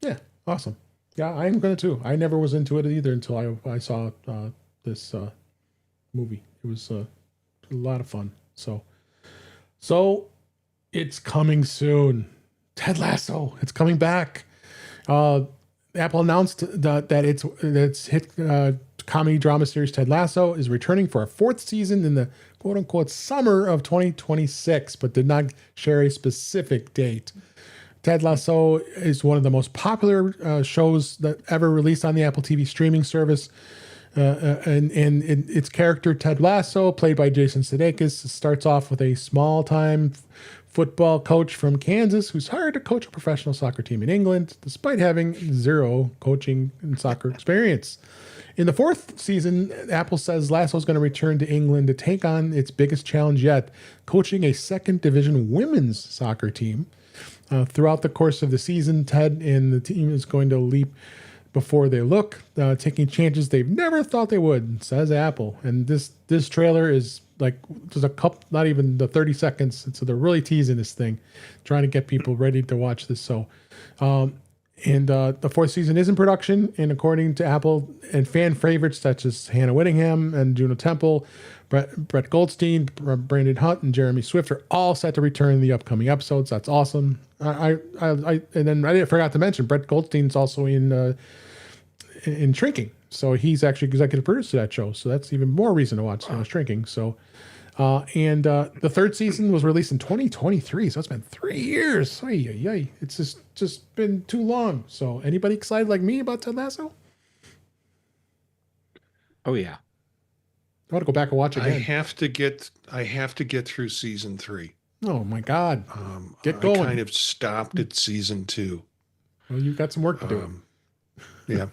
Yeah, awesome. Yeah, I'm going to too. I never was into it either until I saw this movie. It was a lot of fun. So it's coming soon. Ted Lasso, it's coming back. Apple announced that its hit comedy drama series Ted Lasso is returning for a fourth season in the quote unquote summer of 2026, but did not share a specific date. Ted Lasso is one of the most popular shows that ever released on the Apple TV streaming service. And its character, Ted Lasso, played by Jason Sudeikis, starts off with a small-time football coach from Kansas who's hired to coach a professional soccer team in England, despite having zero coaching and soccer experience. In the fourth season, Apple says Lasso is going to return to England to take on its biggest challenge yet, coaching a second division women's soccer team. Throughout the course of the season, Ted and the team is going to leap before they look, taking chances they've never thought they would, says Apple. And this trailer is like, there's a couple, not even the 30 seconds. So they're really teasing this thing, trying to get people ready to watch this. So, the fourth season is in production, and according to Apple, and fan favorites such as Hannah Whittingham and Juno Temple, Brett Goldstein, Brandon Hunt, and Jeremy Swift are all set to return in the upcoming episodes. That's awesome. And then I forgot to mention Brett Goldstein's also in Shrinking. So he's actually executive producer of that show. So that's even more reason to watch Shrinking. So, and the third season was released in 2023. So it's been 3 years. Ay. It's just been too long. So anybody excited like me about Ted Lasso? Oh yeah. I want to go back and watch it I again. have to get through season 3. Oh my God. Get going. I kind of stopped at season 2. Well, you've got some work to do. Yeah.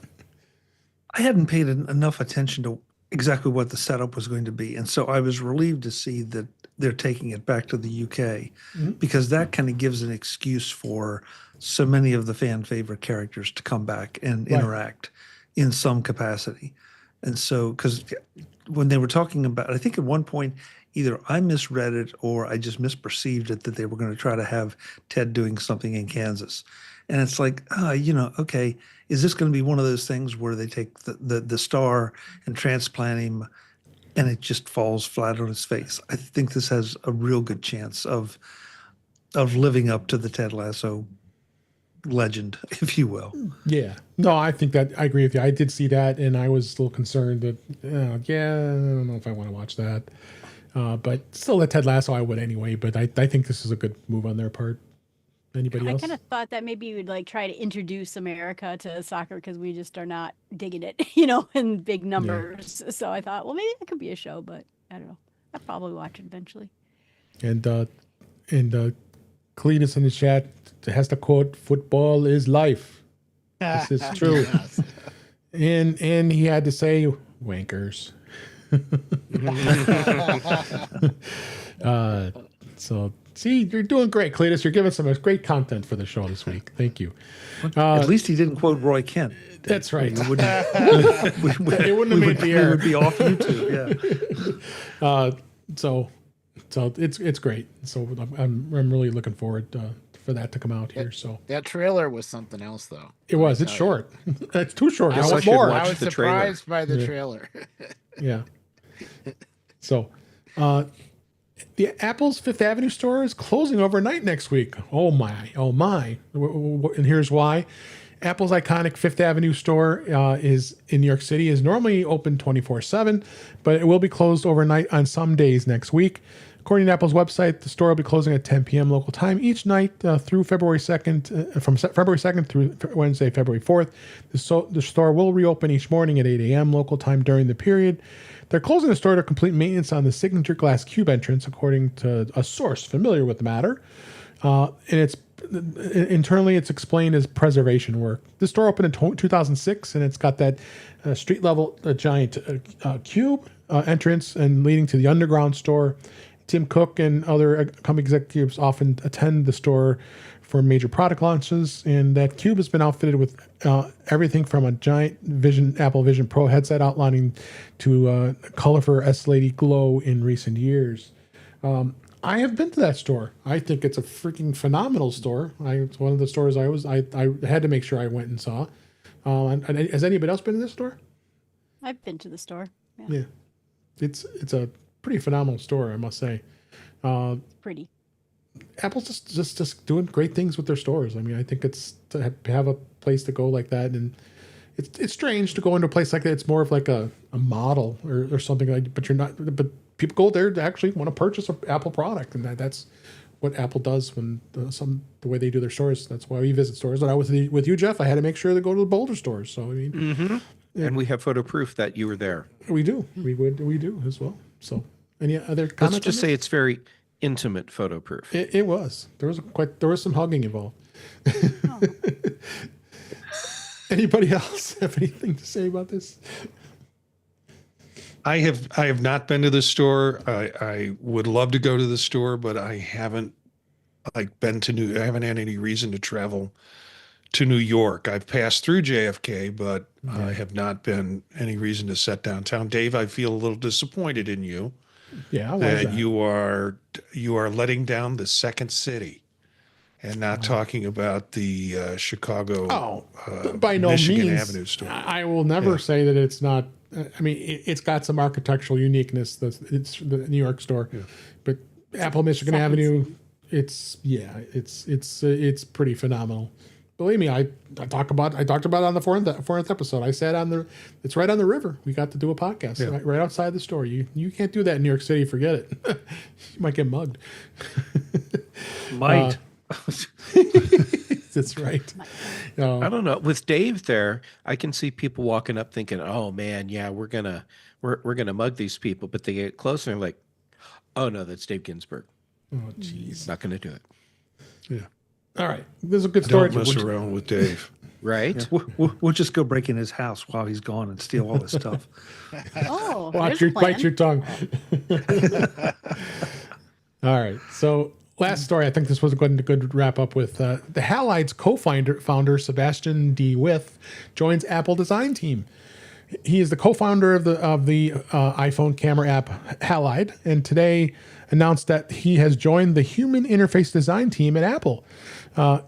I hadn't paid enough attention to exactly what the setup was going to be. And so I was relieved to see that they're taking it back to the UK because that kind of gives an excuse for so many of the fan favorite characters to come back and interact in some capacity. And so, because when they were talking about, I think at one point, either I misread it or I just misperceived it that they were going to try to have Ted doing something in Kansas. And it's like, okay, is this going to be one of those things where they take the star and transplant him and it just falls flat on his face? I think this has a real good chance of living up to the Ted Lasso legend, if you will. Yeah. No, I think that I agree with you. I did see that and I was a little concerned that, I don't know if I want to watch that. But still, the Ted Lasso, I would anyway. But I think this is a good move on their part. Anybody else? I kind of thought that maybe you would like try to introduce America to soccer because we just are not digging it, in big numbers. Yeah. So I thought, well, maybe that could be a show, but I don't know. I'll probably watch it eventually. And Cletus in the chat has to quote, "Football is life." This is true. And he had to say, "Wankers." So see, you're doing great, Cletus. You're giving some great content for the show this week. Thank you. At least he didn't quote Roy Kent. That's right. It wouldn't have made the air. We would be off YouTube. Yeah. So it's great. So I'm really looking forward for that to come out here. So that trailer was something else, though. It was. It's short. It's too short. I want should more. watch I was the surprised by the trailer. Yeah. So, the Apple's Fifth Avenue store is closing overnight next week. Oh my. And here's why. Apple's iconic Fifth Avenue store is in New York City, is normally open 24/7, but it will be closed overnight on some days next week. According to Apple's website, the store will be closing at 10 p.m. local time each night through February 2nd, from February 2nd through Wednesday, February 4th. The store will reopen each morning at 8 a.m. local time during the period. They're closing the store to complete maintenance on the signature glass cube entrance, according to a source familiar with the matter. And it's internally, it's explained as preservation work. The store opened in 2006, and it's got that street level giant cube entrance and leading to the underground store. Tim Cook and other company executives often attend the store for major product launches, and that cube has been outfitted with everything from a giant Apple Vision Pro headset outlining to a colorful S-Lady glow in recent years. I have been to that store. I think it's a freaking phenomenal store. It's one of the stores I had to make sure I went and saw. And has anybody else been to this store? I've been to the store. Yeah. It's a pretty phenomenal store, I must say. Pretty. Apple's just doing great things with their stores. I mean, I think it's to have a place to go like that, and it's strange to go into a place like that. It's more of like a model or something like, but you're not. But people go there to actually want to purchase an Apple product, and that's what Apple does when the way they do their stores. That's why we visit stores. When I was with you, Jeff, I had to make sure to go to the Bolden stores. So I mean, yeah. And we have photo proof that you were there. We do. We do as well. So any other comments? Let's just say it's very intimate photo proof. It was. There was some hugging involved. Oh. Anybody else have anything to say about this? I have not been to the store. I would love to go to the store, but I haven't I haven't had any reason to travel to New York. I've passed through JFK, but I have not been any reason to set downtown. Dave, I feel a little disappointed in you. Yeah, that you are letting down the second city and not talking about the Chicago by no Michigan means Avenue store. I will never say that it's not. I mean, it's got some architectural uniqueness. It's the New York store, but Apple Michigan Avenue, it's pretty phenomenal. believe me, I talked about it on the fourth episode. I sat on it's right on the river. We got to do a podcast right outside the store. You can't do that in New York City. Forget it. You might get mugged. Might. That's right. I don't know. With Dave there, I can see people walking up thinking, "Oh man, yeah, we're gonna mug these people," but they get closer and like, "Oh no, that's Dave Ginsburg. Oh jeez, not gonna do it." Yeah. All right, this is a good story. Don't mess around with Dave. Right? Yeah. We'll just go break in his house while he's gone and steal all his stuff. Oh, Watch there's a bite plan. your tongue. All right. So last story, I think this was a good wrap up with the Halide's co-founder Sebastian D. With joins Apple design team. He is the co-founder of the iPhone camera app Halide, and today announced that he has joined the human interface design team at Apple.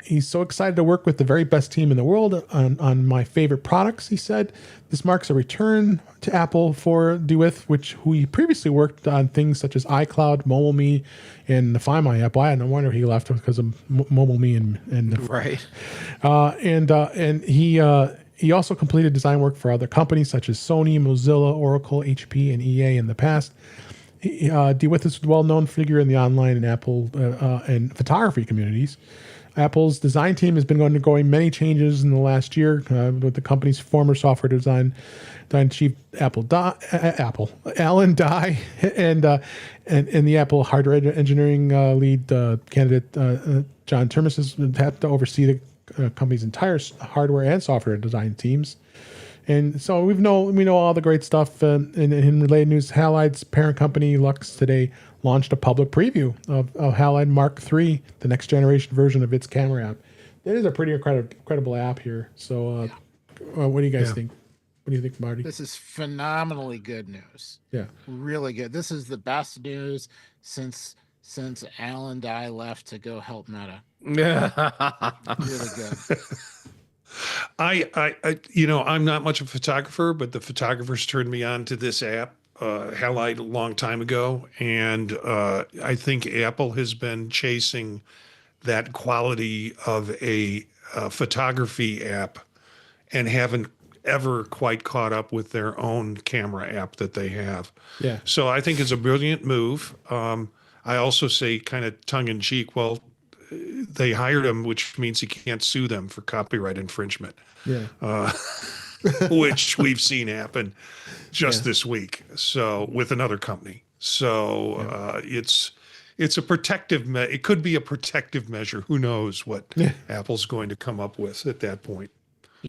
He's so excited to work with the very best team in the world on my favorite products, he said. This marks a return to Apple for DeWitt, who he previously worked on things such as iCloud, MobileMe, and the Find My app. Well, no wonder he left because of MobileMe and Right. and he also completed design work for other companies such as Sony, Mozilla, Oracle, HP, and EA in the past. DeWitt is a well-known figure in the online and Apple and photography communities. Apple's design team has been undergoing many changes in the last year with the company's former software design chief Alan Dye and the Apple hardware engineering lead candidate John Termes has had to oversee the company's entire hardware and software design teams. And so we know all the great stuff. In related news, Halide's parent company Lux today launched a public preview of Halide Mark III, the next generation version of its camera app. It is a pretty incredible app here. So, what do you guys think? What do you think, Marty? This is phenomenally good news. Yeah, Really good. This is the best news since Alan Dye left to go help Meta. Really good. I I'm not much of a photographer, but the photographers turned me on to this app, Halide, a long time ago. And I think Apple has been chasing that quality of a photography app and haven't ever quite caught up with their own camera app that they have. yeah, So I think it's a brilliant move. I also say kind of tongue in cheek, well, they hired him, which means he can't sue them for copyright infringement, yeah. which we've seen happen just this week. So with another company. So it's a protective. It could be a protective measure. Who knows what Apple's going to come up with at that point.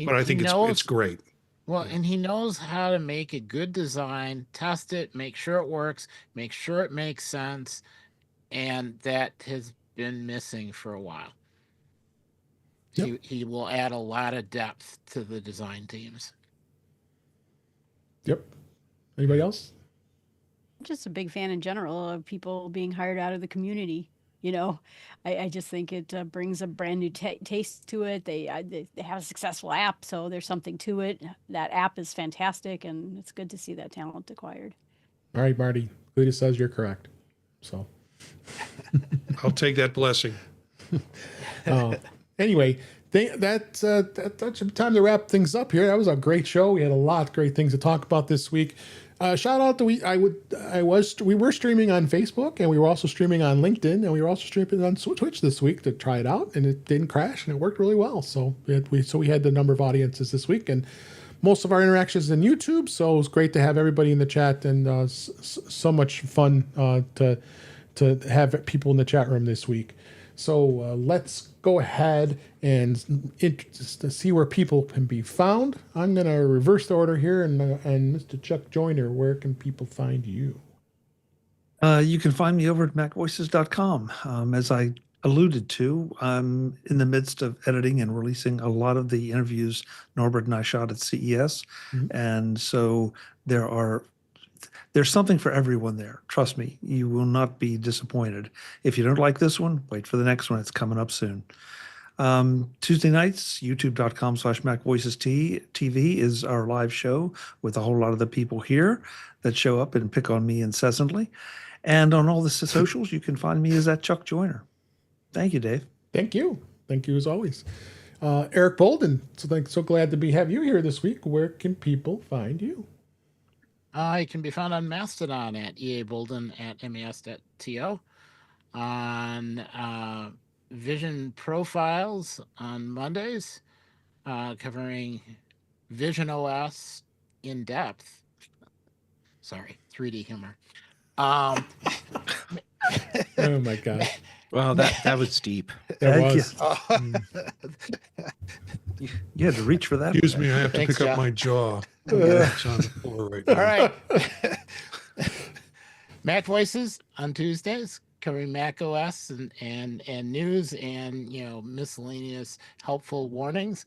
But I think it's great. Well, and he knows how to make a good design, test it, make sure it works, make sure it makes sense, and that has been missing for a while. Yep. He will add a lot of depth to the design teams. Yep. Anybody else? I'm just a big fan in general of people being hired out of the community. You know, I just think it brings a brand new taste to it. They have a successful app, so there's something to it. That app is fantastic, and it's good to see that talent acquired. All right, Marty. Cletus says you're correct. So I'll take that blessing. anyway, that's time to wrap things up here. That was a great show. We had a lot of great things to talk about this week. Shout out to we were streaming on Facebook, and we were also streaming on LinkedIn, and we were also streaming on Twitch this week to try it out, and it didn't crash, and it worked really well. So we had the number of audiences this week, and most of our interactions in YouTube. So it was great to have everybody in the chat, and so much fun to have people in the chat room this week. So let's go ahead and see where people can be found. I'm going to reverse the order here, and Mr. Chuck Joyner, where can people find you? You can find me over at macvoices.com. As I alluded to, I'm in the midst of editing and releasing a lot of the interviews Norbert and I shot at CES. Mm-hmm. And so there's something for everyone there. Trust me, you will not be disappointed. If you don't like this one, wait for the next one. It's coming up soon. Tuesday nights, youtube.com/MacVoicesTV is our live show with a whole lot of the people here that show up and pick on me incessantly. And on all the socials, you can find me as at Chuck Joyner. Thank you, Dave. Thank you. Thank you as always. Eric Bolden, so glad to have you here this week. Where can people find you? I can be found on Mastodon at eabolden@mas.to, on Vision Profiles on Mondays, covering Vision OS in depth. Sorry, 3D humor. Oh my God. Well, that was deep. That Thank was. You had to reach for that. Excuse me, I have to Thanks, pick up Jeff. my jaw. It's on the floor right now. All right. Mac Voices on Tuesdays, covering Mac OS and news and miscellaneous helpful warnings.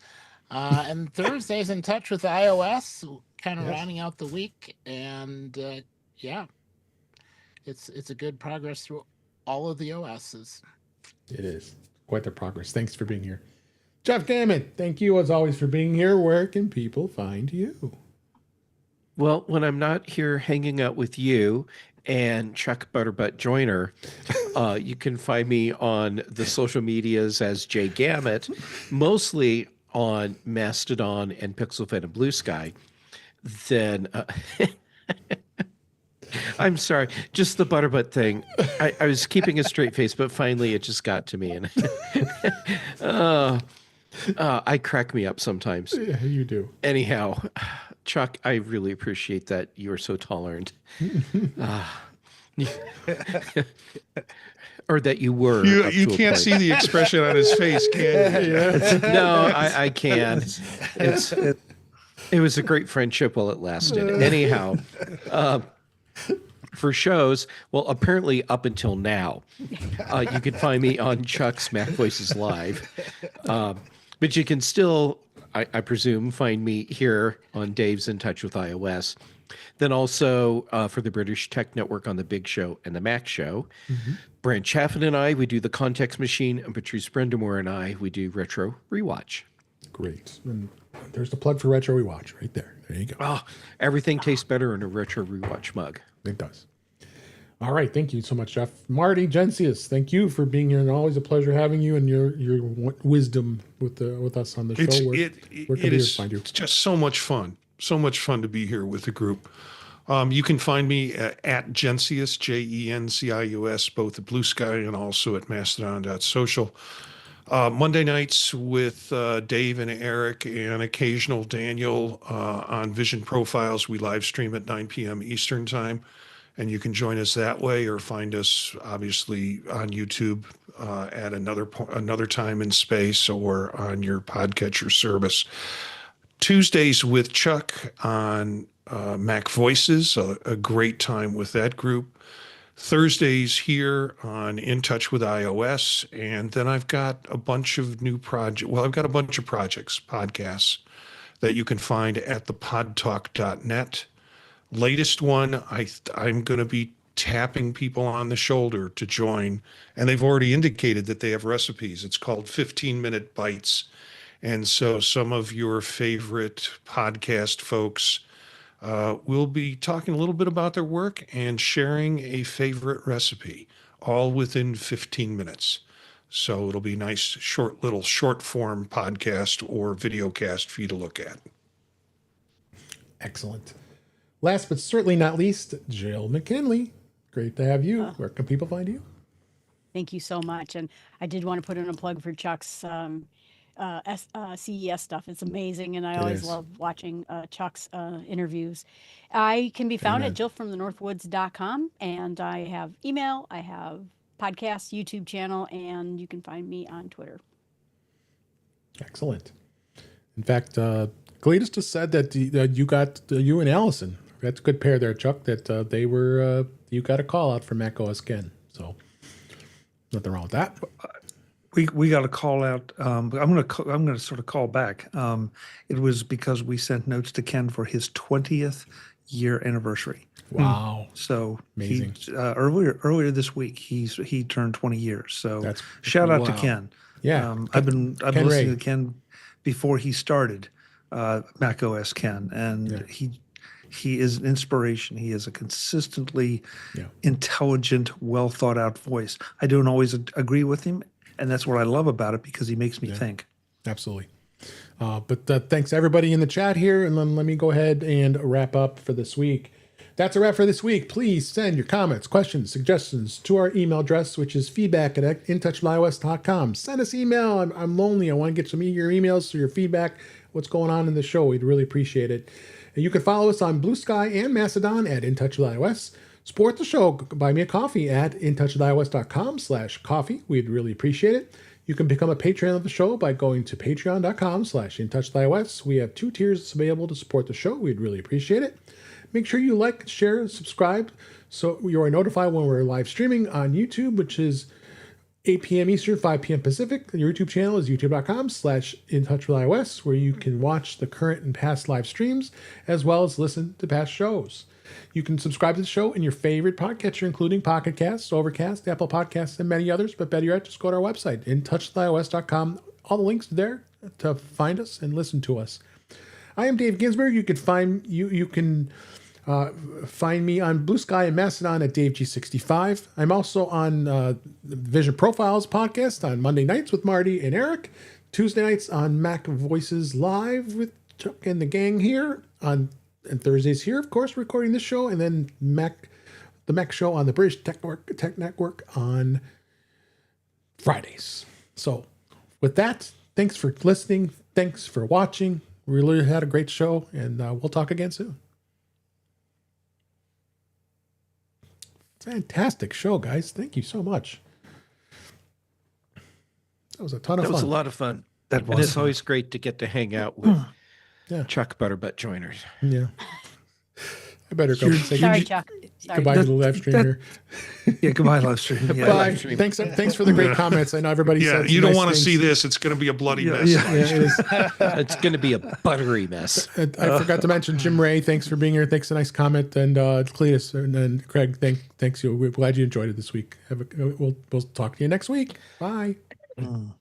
And Thursdays in touch with iOS, kind of rounding out the week. And it's a good progress through all of the OSs. It is quite the progress. Thanks for being here. Jeff Gamet, thank you as always for being here. Where can people find you? Well, when I'm not here hanging out with you and Chuck Butterbutt Joyner, you can find me on the social medias as Jay Gamet, mostly on Mastodon and PixelFed and Blue Sky. Then I'm sorry, just the Butterbutt thing. I was keeping a straight face, but finally it just got to me, and I crack me up sometimes. Yeah, you do. Anyhow, Chuck, I really appreciate that you are so tolerant. Or that you were. You can't see the expression on his face, can you? No, I can. It was a great friendship while it lasted. Anyhow, for shows, well, apparently up until now, you can find me on Chuck's Mac Voices Live. But you can still, I presume, find me here on Dave's In Touch with iOS. Then also for the British Tech Network on The Big Show and The Mac Show. Mm-hmm. Brent Chaffin and I, we do The Context Machine, and Patrice Brendamore and I, we do Retro Rewatch. Great. And there's the plug for Retro Rewatch right there. There you go. Oh, everything tastes better in a Retro Rewatch mug. It does. All right. Thank you so much, Jeff. Marty, Jencius, thank you for being here, and always a pleasure having you and your wisdom with us on the show. Where can people find you? It's just so much fun. So much fun to be here with the group. You can find me at Jencius, Jencius, both at Blue Sky and also at mastodon.social. Monday nights with Dave and Eric and occasional Daniel on Vision Profiles. We live stream at 9 p.m. Eastern Time, and you can join us that way or find us obviously on YouTube at another time and space or on your podcatcher service. Tuesdays with Chuck on Mac Voices, a great time with that group. Thursdays here on In Touch with iOS, and then I've got a bunch of new projects. Well, I've got a bunch of podcasts that you can find at thepodtalk.net. Latest one, I'm going to be tapping people on the shoulder to join, and they've already indicated that they have recipes. It's called 15-Minute Bites. And so some of your favorite podcast folks will be talking a little bit about their work and sharing a favorite recipe, all within 15 minutes. So it'll be a nice, short form podcast or video cast for you to look at. Excellent. Last but certainly not least, Jill McKinley. Great to have you. Where can people find you? Thank you so much. And I did want to put in a plug for Chuck's CES stuff. It's amazing, and I always love watching Chuck's interviews. I can be found at jillfromthenorthwoods.com, and I have email, I have podcast, YouTube channel, and you can find me on Twitter. Excellent. In fact, Cletus just said that you and Allison, that's a good pair there, Chuck, that they were, you got a call out from Mac OS Ken. So nothing wrong with that. We got a call out. I'm gonna sort of call back. It was because we sent notes to Ken for his 20th year anniversary. Wow! So amazing. Earlier this week he turned 20 years. So that's shout out to Ken. Yeah, I've been listening to Ken before he started Mac OS Ken, and he is an inspiration. He is a consistently intelligent, well thought out voice. I don't always agree with him. And that's what I love about it, because he makes me think. Absolutely. But thanks everybody in the chat here. And then let me go ahead and wrap up for this week. That's a wrap for this week. Please send your comments, questions, suggestions to our email address, which is feedback@intouchwithios.com. Send us email. I'm lonely. I want to get some of your emails, so your feedback, what's going on in the show. We'd really appreciate it. And you can follow us on Blue Sky and Mastodon at InTouchWithIOS. Support the show. Buy me a coffee at intouchwithios.com/coffee. We'd really appreciate it. You can become a Patreon of the show by going to patreon.com/intouchwithios. We have 2 tiers available to support the show. We'd really appreciate it. Make sure you like, share, subscribe so you are notified when we're live streaming on YouTube, which is 8 p.m. Eastern, 5 p.m. Pacific. The YouTube channel is youtube.com/intouchwithios, where you can watch the current and past live streams, as well as listen to past shows. You can subscribe to the show in your favorite podcatcher, including Pocket Casts, Overcast, Apple Podcasts, and many others. But better yet, just go to our website, intouchwithios.com. All the links are there to find us and listen to us. I am Dave Ginsburg. You can find find me on Blue Sky and Mastodon at DaveG65. I'm also on the Vision Profiles podcast on Monday nights with Marty and Eric. Tuesday nights on Mac Voices Live with Chuck and the gang here. And Thursdays here, of course, recording this show. And then the Mac Show on the British Tech Network on Fridays. So with that, thanks for listening. Thanks for watching. We really had a great show, and we'll talk again soon. Fantastic show, guys. Thank you so much. That was a ton of fun. That was a lot of fun. That was And it's fun. always great to get to hang out with Yeah. Chuck Butterbutt Joiners. Yeah. I better go say Sorry, Chuck. Sorry. goodbye to the live stream here. Yeah, goodbye, live stream. Yeah. Bye. stream. Thanks for the great comments. I know everybody Yeah, said you don't nice want to things. see this. It's going to be a bloody Yeah, mess. yeah. Yeah, it is. It's going to be a buttery mess. I forgot to mention Jim Ray. Thanks for being here. Thanks for a nice comment. And Cletus and Craig, thanks you. We're glad you enjoyed it this week. We'll talk to you next week. Bye. Mm.